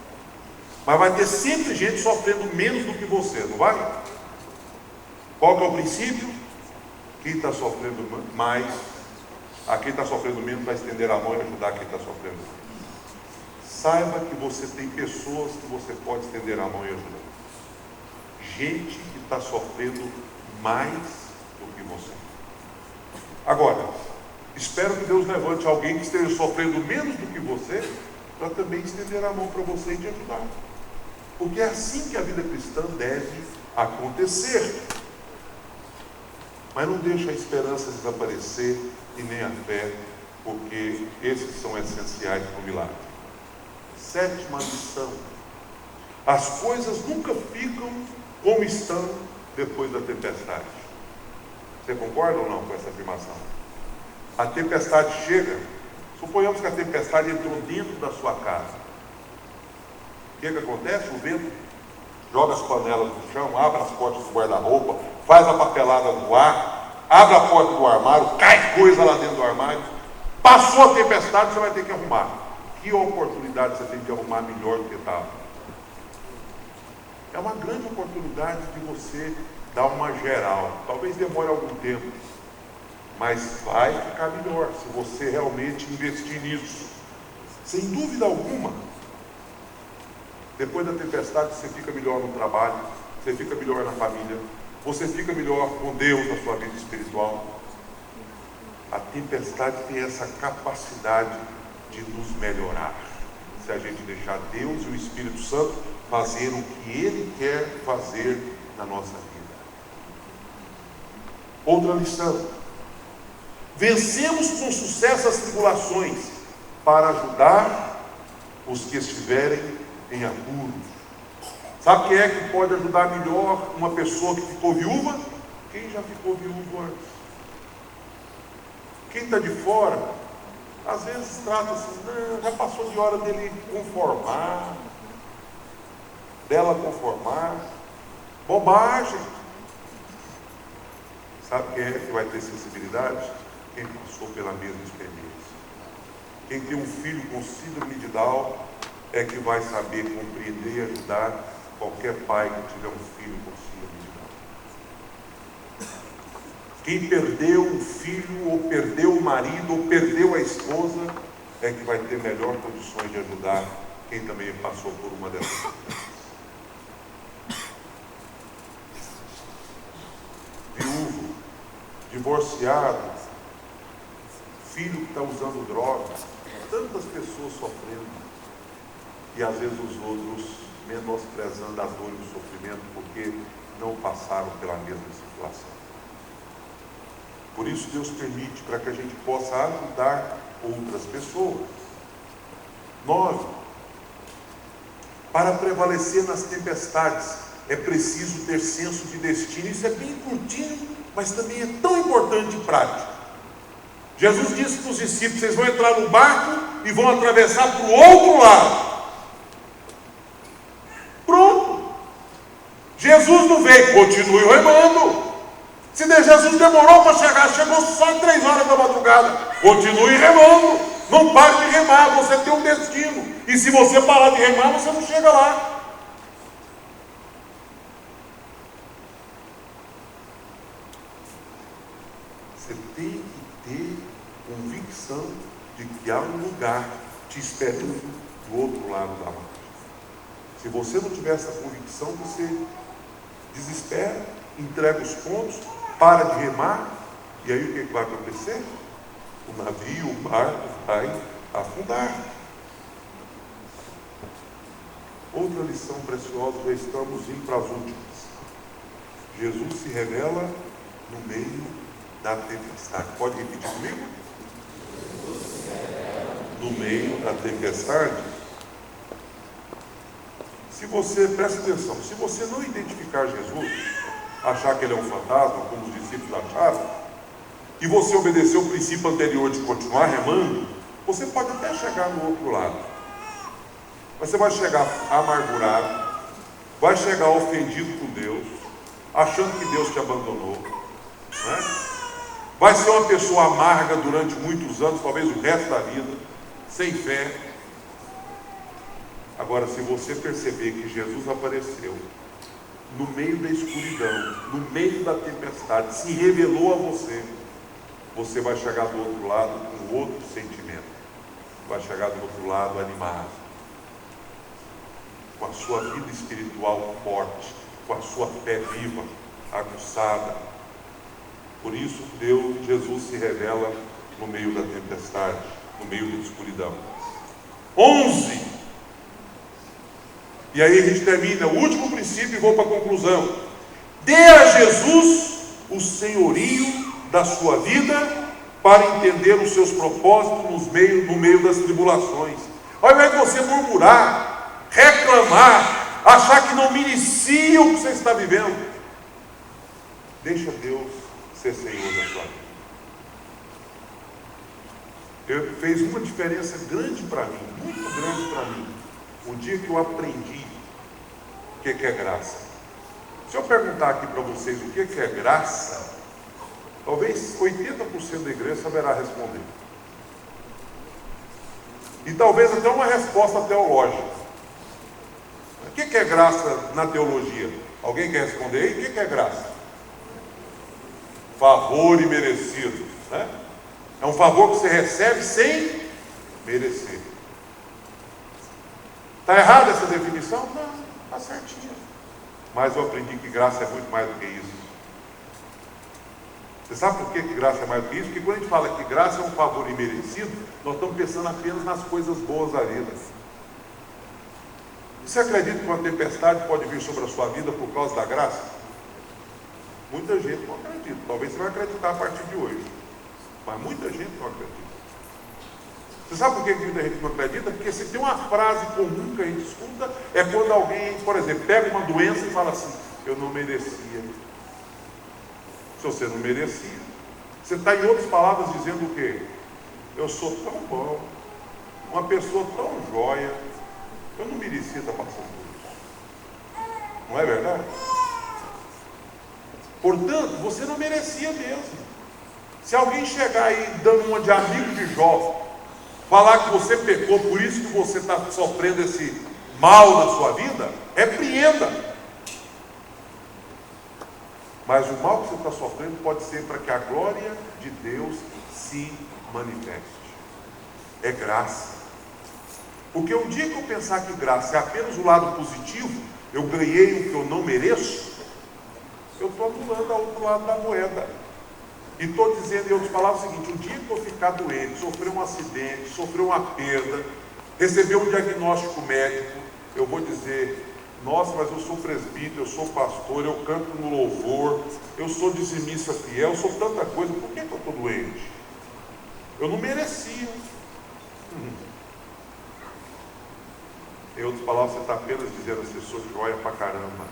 Mas vai ter sempre gente sofrendo menos do que você, não vai? Qual que é o princípio? Quem está sofrendo mais, a quem está sofrendo menos vai estender a mão e ajudar quem está sofrendo mais. Saiba que você tem pessoas que você pode estender a mão e ajudar. Gente que está sofrendo mais do que você. Agora, espero que Deus levante alguém que esteja sofrendo menos do que você, para também estender a mão para você e te ajudar. Porque é assim que a vida cristã deve acontecer. Mas não deixa a esperança desaparecer e nem a fé, porque esses são essenciais para o milagre. Sétima lição: as coisas nunca ficam como estão depois da tempestade. Você concorda ou não com essa afirmação? A tempestade chega, suponhamos que a tempestade entrou dentro da sua casa. O que acontece? O vento joga as panelas no chão, abre as portas do guarda-roupa, faz a papelada no ar, abre a porta do armário, cai coisa lá dentro do armário. Passou a tempestade, você vai ter que arrumar. Que oportunidade você tem de arrumar melhor do que estava? É uma grande oportunidade de você dar uma geral. Talvez demore algum tempo, mas vai ficar melhor se você realmente investir nisso. Sem dúvida alguma, depois da tempestade você fica melhor no trabalho, você fica melhor na família, você fica melhor com Deus na sua vida espiritual. A tempestade tem essa capacidade de nos melhorar, se a gente deixar Deus e o Espírito Santo fazer o que Ele quer fazer na nossa vida. Outra lição: vencemos com sucesso as tribulações para ajudar os que estiverem em apuros. Sabe quem é que pode ajudar melhor uma pessoa que ficou viúva? Quem já ficou viúvo antes. Quem está de fora, às vezes trata assim, não, já passou de hora dele conformar, dela conformar. Bobagem. Sabe quem é que vai ter sensibilidade? Quem passou pela mesma experiência. Quem tem um filho com síndrome de Down é que vai saber compreender e ajudar qualquer pai que tiver um filho com síndrome de Down. Quem perdeu o filho, ou perdeu o marido, ou perdeu a esposa, é que vai ter melhor condições de ajudar quem também passou por uma dessas coisas. Viúvo, divorciado, filho que está usando drogas, tantas pessoas sofrendo, e às vezes os outros menosprezando a dor e o sofrimento porque não passaram pela mesma situação. Por isso Deus permite, para que a gente possa ajudar outras pessoas. 9. Para prevalecer nas tempestades é preciso ter senso de destino. Isso é bem curtinho, mas também é tão importante e prático. Jesus disse para os discípulos: vocês vão entrar no barco e vão atravessar para o outro lado. Pronto. Jesus não veio, continue remando. Se Jesus demorou para chegar, chegou só 3 horas da madrugada, continue remando. Não pare de remar, você tem um destino. E se você parar de remar, você não chega lá. Você tem que ter convicção de que há um lugar te esperando do outro lado da margem. Se você não tiver essa convicção, você desespera, entrega os pontos, para de remar, e aí o que vai acontecer? O navio, o barco vai afundar. Outra lição preciosa, já estamos indo para as últimas. Jesus se revela no meio da tempestade. Pode repetir comigo? No meio da tempestade. Se você, presta atenção, se você não identificar Jesus, achar que ele é um fantasma, como os discípulos acharam, e você obedecer o princípio anterior de continuar remando, você pode até chegar no outro lado. Mas você vai chegar amargurado, vai chegar ofendido com Deus, achando que Deus te abandonou, né? Vai ser uma pessoa amarga durante muitos anos, talvez o resto da vida, sem fé. Agora, se você perceber que Jesus apareceu no meio da escuridão, no meio da tempestade, se revelou a você, você vai chegar do outro lado com outro sentimento. Vai chegar do outro lado animado, com a sua vida espiritual forte, com a sua fé viva, aguçada. Por isso, Jesus se revela no meio da tempestade, no meio da escuridão. 11. E aí a gente termina o último princípio e vou para a conclusão. Dê a Jesus o senhorio da sua vida para entender os seus propósitos no meio das tribulações. Ao invés de você murmurar, reclamar, achar que não merecia o que você está vivendo, deixa Deus ser Senhor da sua vida. Fez uma diferença grande para mim, muito grande para mim, o dia que eu aprendi o que é graça. Se eu perguntar aqui para vocês o que é graça, talvez 80% da igreja saberá responder. E talvez até uma resposta teológica. O que é graça na teologia? Alguém quer responder aí? O que é graça? Favor imerecido, né? É um favor que você recebe sem merecer. Está errada essa definição? Não, está certinha. Mas eu aprendi que graça é muito mais do que isso. Você sabe por que graça é mais do que isso? Porque quando a gente fala que graça é um favor imerecido, nós estamos pensando apenas nas coisas boas da vida. Você acredita que uma tempestade pode vir sobre a sua vida por causa da graça? Muita gente não acredita. Talvez você vai acreditar a partir de hoje. Mas muita gente não acredita. Você sabe por que muita gente não acredita? Porque se tem uma frase comum que a gente escuta, é quando alguém, por exemplo, pega uma doença e fala assim: eu não merecia. Se você não merecia, você está, em outras palavras, dizendo o quê? Eu sou tão bom, uma pessoa tão jóia, eu não merecia estar passando por isso. Não é verdade? Portanto, você não merecia mesmo. Se alguém chegar aí dando uma de amigo de Jó, falar que você pecou, por isso que você está sofrendo esse mal na sua vida, repreenda. Mas o mal que você está sofrendo pode ser para que a glória de Deus se manifeste. É graça. Porque um dia que eu pensar que graça é apenas o lado positivo, eu ganhei o que eu não mereço, eu estou anulando o outro lado da moeda. E estou dizendo, em outras palavras, o seguinte: um dia que eu ficar doente, sofrer um acidente, sofrer uma perda, receber um diagnóstico médico, eu vou dizer: nossa, mas eu sou presbítero, eu sou pastor, eu canto no louvor, eu sou dizimista fiel, eu sou tanta coisa, por que eu estou doente? Eu não merecia. Em outras palavras, você está apenas dizendo assim: eu sou joia pra caramba,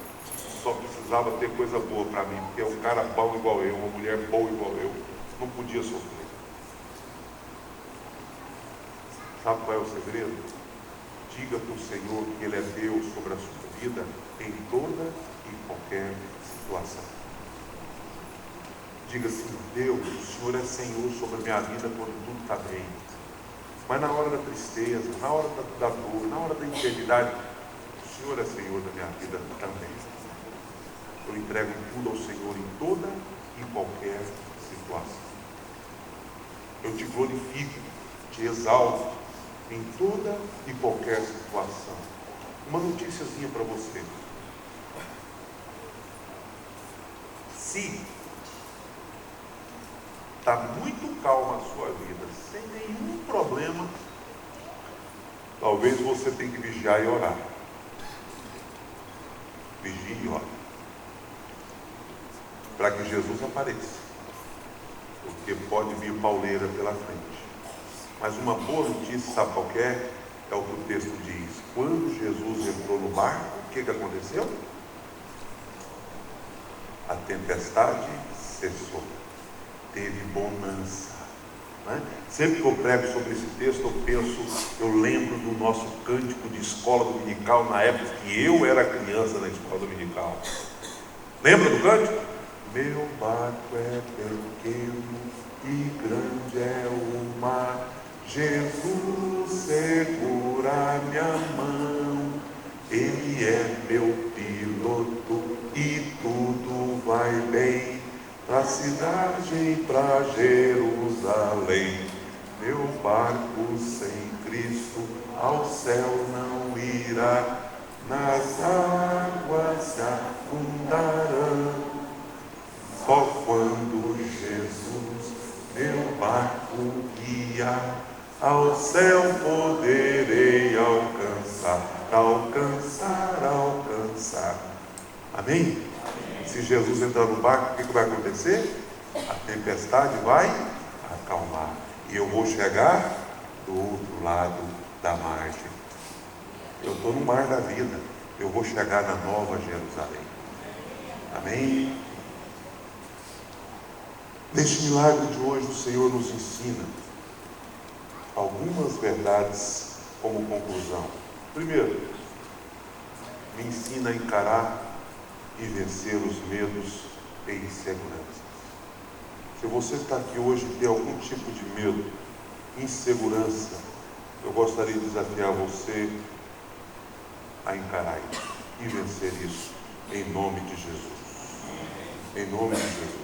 só precisava ter coisa boa para mim, porque é um cara bom igual eu, uma mulher boa igual eu, não podia sofrer. Sabe qual é o segredo? Diga para o Senhor que Ele é Deus sobre a sua vida em toda e qualquer situação. Diga assim: Deus, o Senhor é Senhor sobre a minha vida quando tudo está bem. Mas na hora da tristeza, na hora da dor, na hora da enfermidade, o Senhor é Senhor da minha vida também. Eu entrego tudo ao Senhor em toda e qualquer situação. Eu te glorifico, te exalto em toda e qualquer situação. Uma noticiazinha para você. Se está muito calma a sua vida, sem nenhum problema, talvez você tenha que vigiar e orar. Vigie e ore, para que Jesus apareça, porque pode vir pauleira pela frente. Mas uma boa notícia, sabe qual que é? É o que o texto diz. Quando Jesus entrou no barco, o que aconteceu? A tempestade cessou. Teve bonança. Né? Sempre que eu prego sobre esse texto, eu lembro do nosso cântico de escola dominical, na época que eu era criança na escola dominical. Lembra do cântico? Meu barco é pequeno e grande é o mar, Jesus segura minha mão, Ele é meu piloto e tudo vai bem, pra cidade e pra Jerusalém. Meu barco sem Cristo ao céu não irá, nas águas se afundarão. Só quando Jesus meu barco guia, ao céu poderei alcançar. Amém? Se Jesus entrar no barco, o que vai acontecer? A tempestade vai acalmar. E eu vou chegar do outro lado da margem. Eu estou no mar da vida. Eu vou chegar na Nova Jerusalém. Amém? Neste milagre de hoje, o Senhor nos ensina algumas verdades como conclusão. Primeiro, me ensina a encarar e vencer os medos e inseguranças. Se você está aqui hoje e tem algum tipo de medo, insegurança, eu gostaria de desafiar você a encarar isso e vencer isso em nome de Jesus. Em nome de Jesus.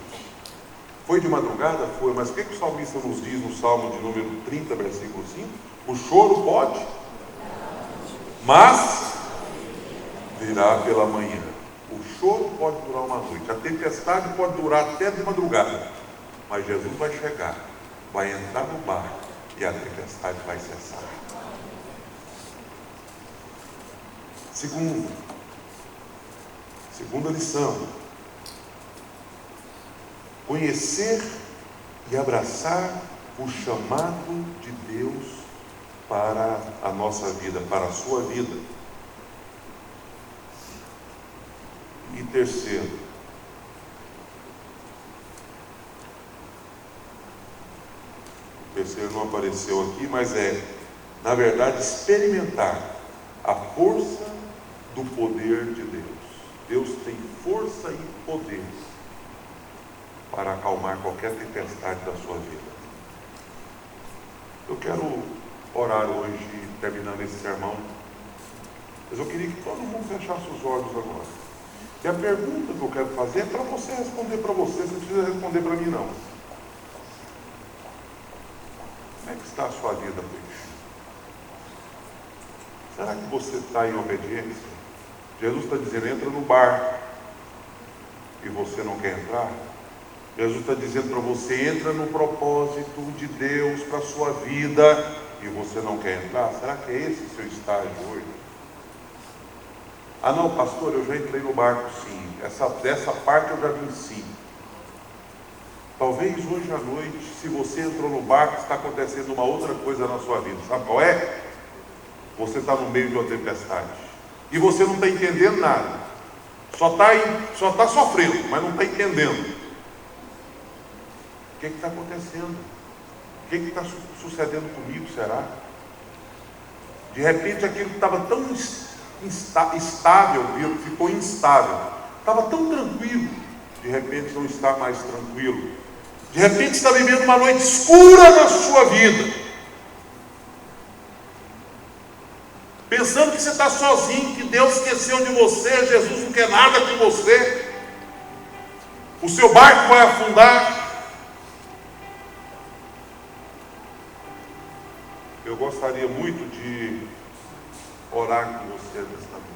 Foi de madrugada? Foi, mas o que o salmista nos diz no Salmo de número 30, versículo 5? O choro pode, mas virá pela manhã. O choro pode durar uma noite, a tempestade pode durar até de madrugada, mas Jesus vai chegar, vai entrar no barco e a tempestade vai cessar. Segunda lição: conhecer e abraçar o chamado de Deus para a nossa vida, para a sua vida. E terceiro, o terceiro não apareceu aqui, mas na verdade, experimentar a força do poder de Deus. Deus tem força e poder para acalmar qualquer tempestade da sua vida. Eu quero orar hoje, terminando esse sermão, mas eu queria que todo mundo fechasse os olhos agora. E a pergunta que eu quero fazer é para você responder para você, você não precisa responder para mim não. Como é que está a sua vida hoje? Será que você está em obediência? Jesus está dizendo, entra no barco, e você não quer entrar? Jesus está dizendo para você, entra no propósito de Deus para a sua vida, e você não quer entrar? Será que é esse o seu estágio hoje? Ah não, pastor, eu já entrei no barco sim, dessa parte eu já venci. Talvez hoje à noite, se você entrou no barco, está acontecendo uma outra coisa na sua vida. Sabe qual é? Você está no meio de uma tempestade. E você não está entendendo nada. Só está sofrendo, mas não está entendendo. O que está acontecendo? O que está sucedendo comigo, será? De repente aquilo que estava tão estável, ficou instável. Estava tão tranquilo, de repente não está mais tranquilo. De repente está vivendo uma noite escura na sua vida. pensando que você está sozinho, que Deus esqueceu de você, Jesus não quer nada com você, o seu barco vai afundar. Eu gostaria muito de orar com você nesta noite.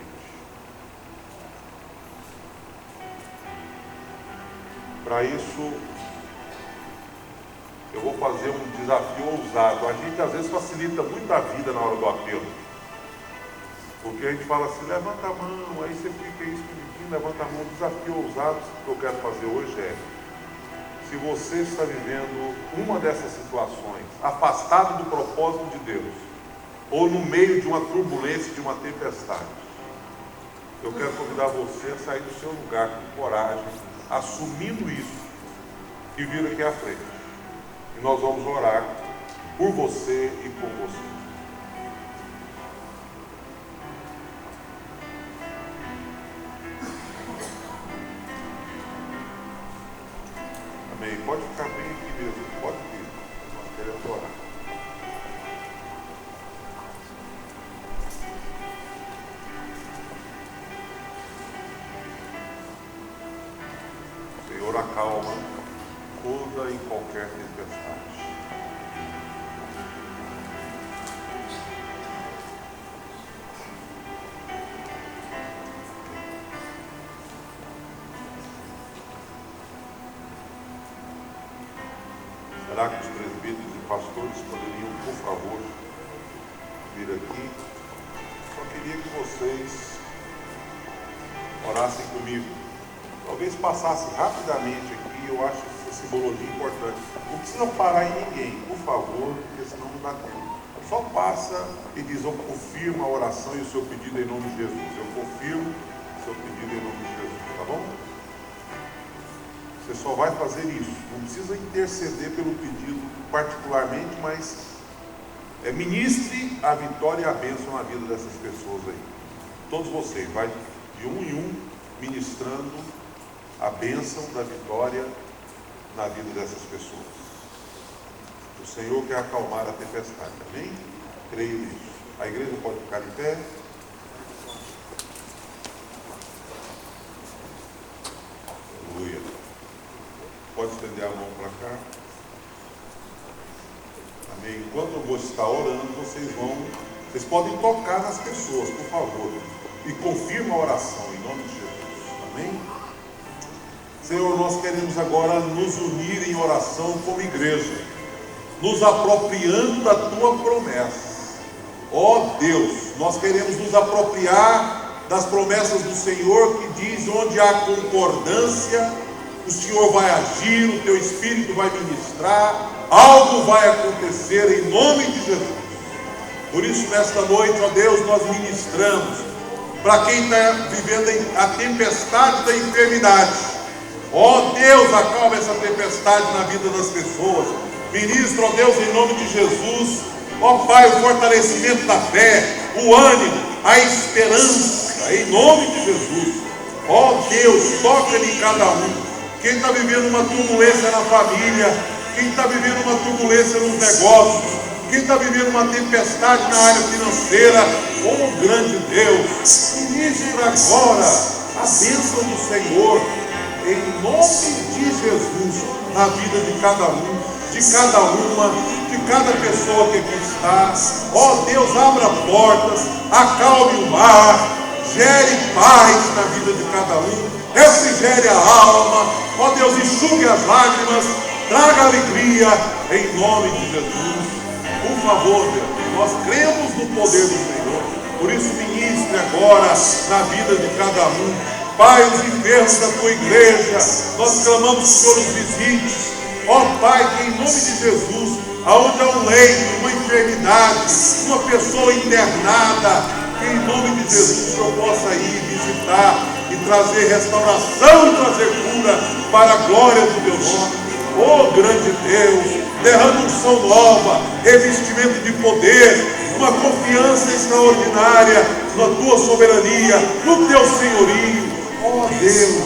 Para isso, eu vou fazer um desafio ousado. A gente às vezes facilita muito a vida na hora do apelo. Porque a gente fala assim, levanta a mão, aí você fica aí escondidinho, levanta a mão. O desafio ousado que eu quero fazer hoje é: se você está vivendo uma dessas situações, afastado do propósito de Deus, ou no meio de uma turbulência, de uma tempestade, eu quero convidar você a sair do seu lugar com coragem, assumindo isso, e vir aqui à frente. E nós vamos orar por você e com você. Amém. Pode ficar bem aqui mesmo. Pode vir. Nós queremos orar. Senhor, acalma toda e qualquer tempestade. Será que os presbíteros e pastores poderiam, por favor, vir aqui? Só queria que vocês orassem comigo. Talvez passasse rapidamente aqui, eu acho essa simbologia importante. Não precisa parar em ninguém, por favor, porque senão não dá tempo. Só passa e diz, eu confirmo a oração e o seu pedido em nome de Jesus. Eu confirmo o seu pedido em nome de Jesus, tá bom? Você só vai fazer isso. Não precisa interceder pelo pedido particularmente, mas ministre a vitória e a bênção na vida dessas pessoas aí. Todos vocês, vai de um em um ministrando a bênção da vitória na vida dessas pessoas. O Senhor quer acalmar a tempestade, amém? Creio nisso. A igreja pode ficar em pé. Aleluia. Pode estender a mão para cá. Amém. Enquanto eu vou estar orando, vocês podem tocar nas pessoas, por favor. E confirma a oração em nome de Jesus. Amém? Senhor, nós queremos agora nos unir em oração como igreja, nos apropriando da Tua promessa. Ó Deus, nós queremos nos apropriar das promessas do Senhor, que diz: onde há concordância, o Senhor vai agir, o Teu Espírito vai ministrar, algo vai acontecer em nome de Jesus. Por isso, nesta noite, ó Deus, nós ministramos para quem está vivendo a tempestade da enfermidade. Ó Deus, acalma essa tempestade na vida das pessoas. Ministra, ó Deus, em nome de Jesus, ó Pai, o fortalecimento da fé, o ânimo, a esperança, em nome de Jesus. Ó Deus, toca em cada um. Quem está vivendo uma turbulência na família, quem está vivendo uma turbulência nos negócios, quem está vivendo uma tempestade na área financeira, ó grande Deus, ministra agora a bênção do Senhor, em nome de Jesus, na vida de cada um, de cada uma, de cada pessoa que aqui está. Ó Deus, abra portas, acalme o mar, gere paz na vida de cada um, refrigere a alma. Ó Deus, enxugue as lágrimas, traga alegria, em nome de Jesus. Por favor, Deus, nós cremos no poder do Senhor, por isso ministre agora na vida de cada um. Pai, os enfermos da Tua igreja, nós clamamos que o Senhor os visite. Ó Pai, que em nome de Jesus, aonde há um leito, uma enfermidade, uma pessoa internada, que em nome de Jesus o Senhor possa ir visitar e trazer restauração e trazer cura para a glória do Teu nome. Ó grande Deus, derrama unção nova, revestimento de poder, uma confiança extraordinária na Tua soberania, no Teu senhorio. Ó Deus,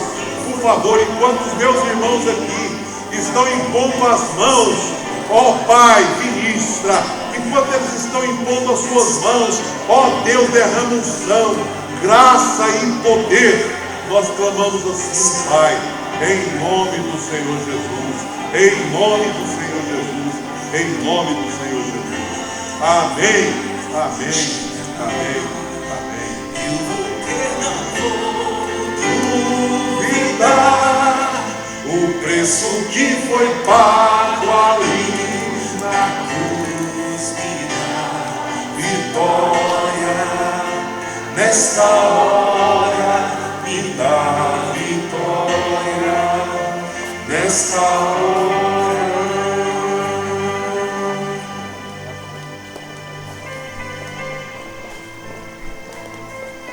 por favor, enquanto os meus irmãos aqui estão impondo as mãos, ó Pai, ministra, que enquanto eles estão impondo as suas mãos, ó Deus, derrama unção, graça e poder. Nós clamamos assim, Pai, em nome do Senhor Jesus, em nome do Senhor Jesus, em nome do Senhor Jesus. Amém, amém, amém, amém. Duvidar o preço que foi pago ali na cruz, me dá vitória nesta hora, me dá vitória nesta hora.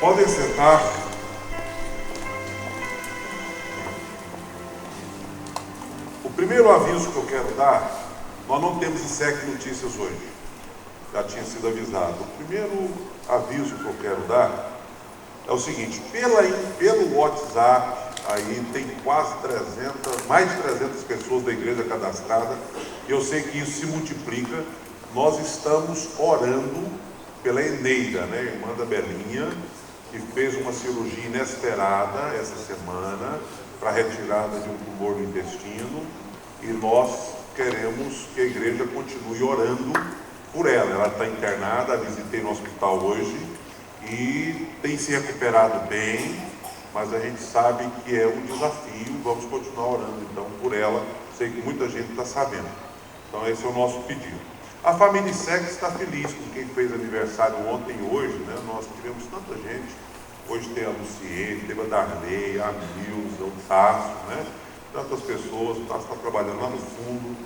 Podem sentar. O primeiro aviso que eu quero dar, nós não temos ISEC Notícias hoje, já tinha sido avisado. O primeiro aviso que eu quero dar é o seguinte: pelo WhatsApp, aí tem quase 300, mais de 300 pessoas da igreja cadastradas, e eu sei que isso se multiplica. Nós estamos orando pela Eneida, né, irmã da Belinha, que fez uma cirurgia inesperada essa semana para retirada de um tumor no intestino, e nós queremos que a igreja continue orando por ela. Ela está internada, a visitei no hospital hoje e tem se recuperado bem, mas a gente sabe que é um desafio. Vamos continuar orando então por ela. Sei que muita gente está sabendo, então esse é o nosso pedido. A família ISEC está feliz com quem fez aniversário ontem e hoje, né? Nós tivemos tanta gente. Hoje tem a Luciene, teve a Darley, a Milza, o Tasso, né? Tantas pessoas. O Tasso está trabalhando lá no fundo,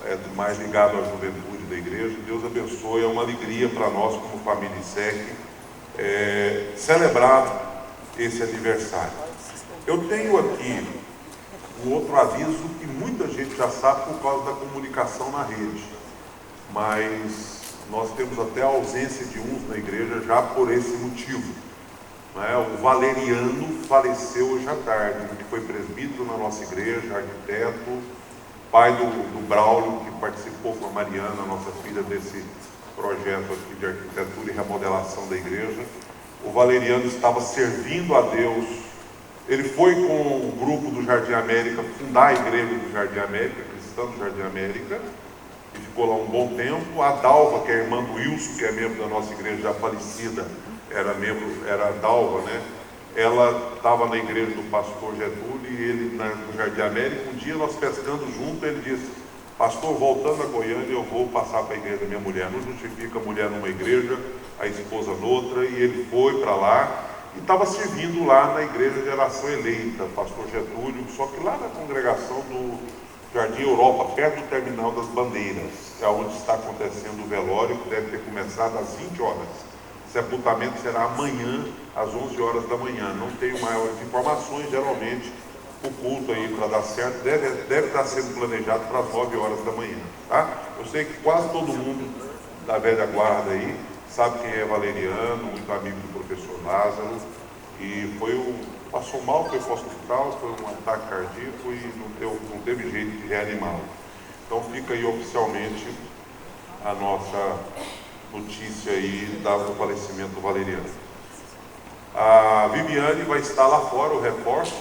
é mais ligado à juventude da igreja. Deus abençoe, é uma alegria para nós como família ISEC celebrar esse aniversário. Eu tenho aqui um outro aviso que muita gente já sabe por causa da comunicação na rede, mas nós temos até a ausência de uns na igreja já por esse motivo. O Valeriano faleceu hoje à tarde, que foi presbítero na nossa igreja, arquiteto, pai do Braulio, que participou com a Mariana, nossa filha, desse projeto aqui de arquitetura e remodelação da igreja. O Valeriano estava servindo a Deus. Ele foi com o grupo do Jardim América fundar a igreja do Jardim América, cristã do Jardim América, e ficou lá um bom tempo. A Dalva, que é a irmã do Wilson, que é membro da nossa igreja já falecida, era a Dalva, né? Ela estava na igreja do pastor Getúlio e ele no Jardim América. Um dia nós pescando junto, ele disse: pastor, voltando a Goiânia, eu vou passar para a igreja da minha mulher. Não justifica a mulher numa igreja, a esposa noutra. E ele foi para lá e estava servindo lá na igreja Geração Eleita, pastor Getúlio, só que lá na congregação do Jardim Europa, perto do terminal das Bandeiras, é onde está acontecendo o velório, que deve ter começado às 20 horas. O sepultamento será amanhã, às 11 horas da manhã. Não tenho maiores informações. Geralmente, o culto aí, para dar certo, deve estar sendo planejado para as 9 horas da manhã. Tá? Eu sei que quase todo mundo da velha guarda aí sabe quem é Valeriano, muito amigo do professor Lázaro. E passou mal, foi para o hospital, foi um ataque cardíaco e não teve jeito de reanimá-lo. Então fica aí oficialmente a nossa notícia aí do falecimento do Valeriano. A Viviane vai estar lá fora, o reforço,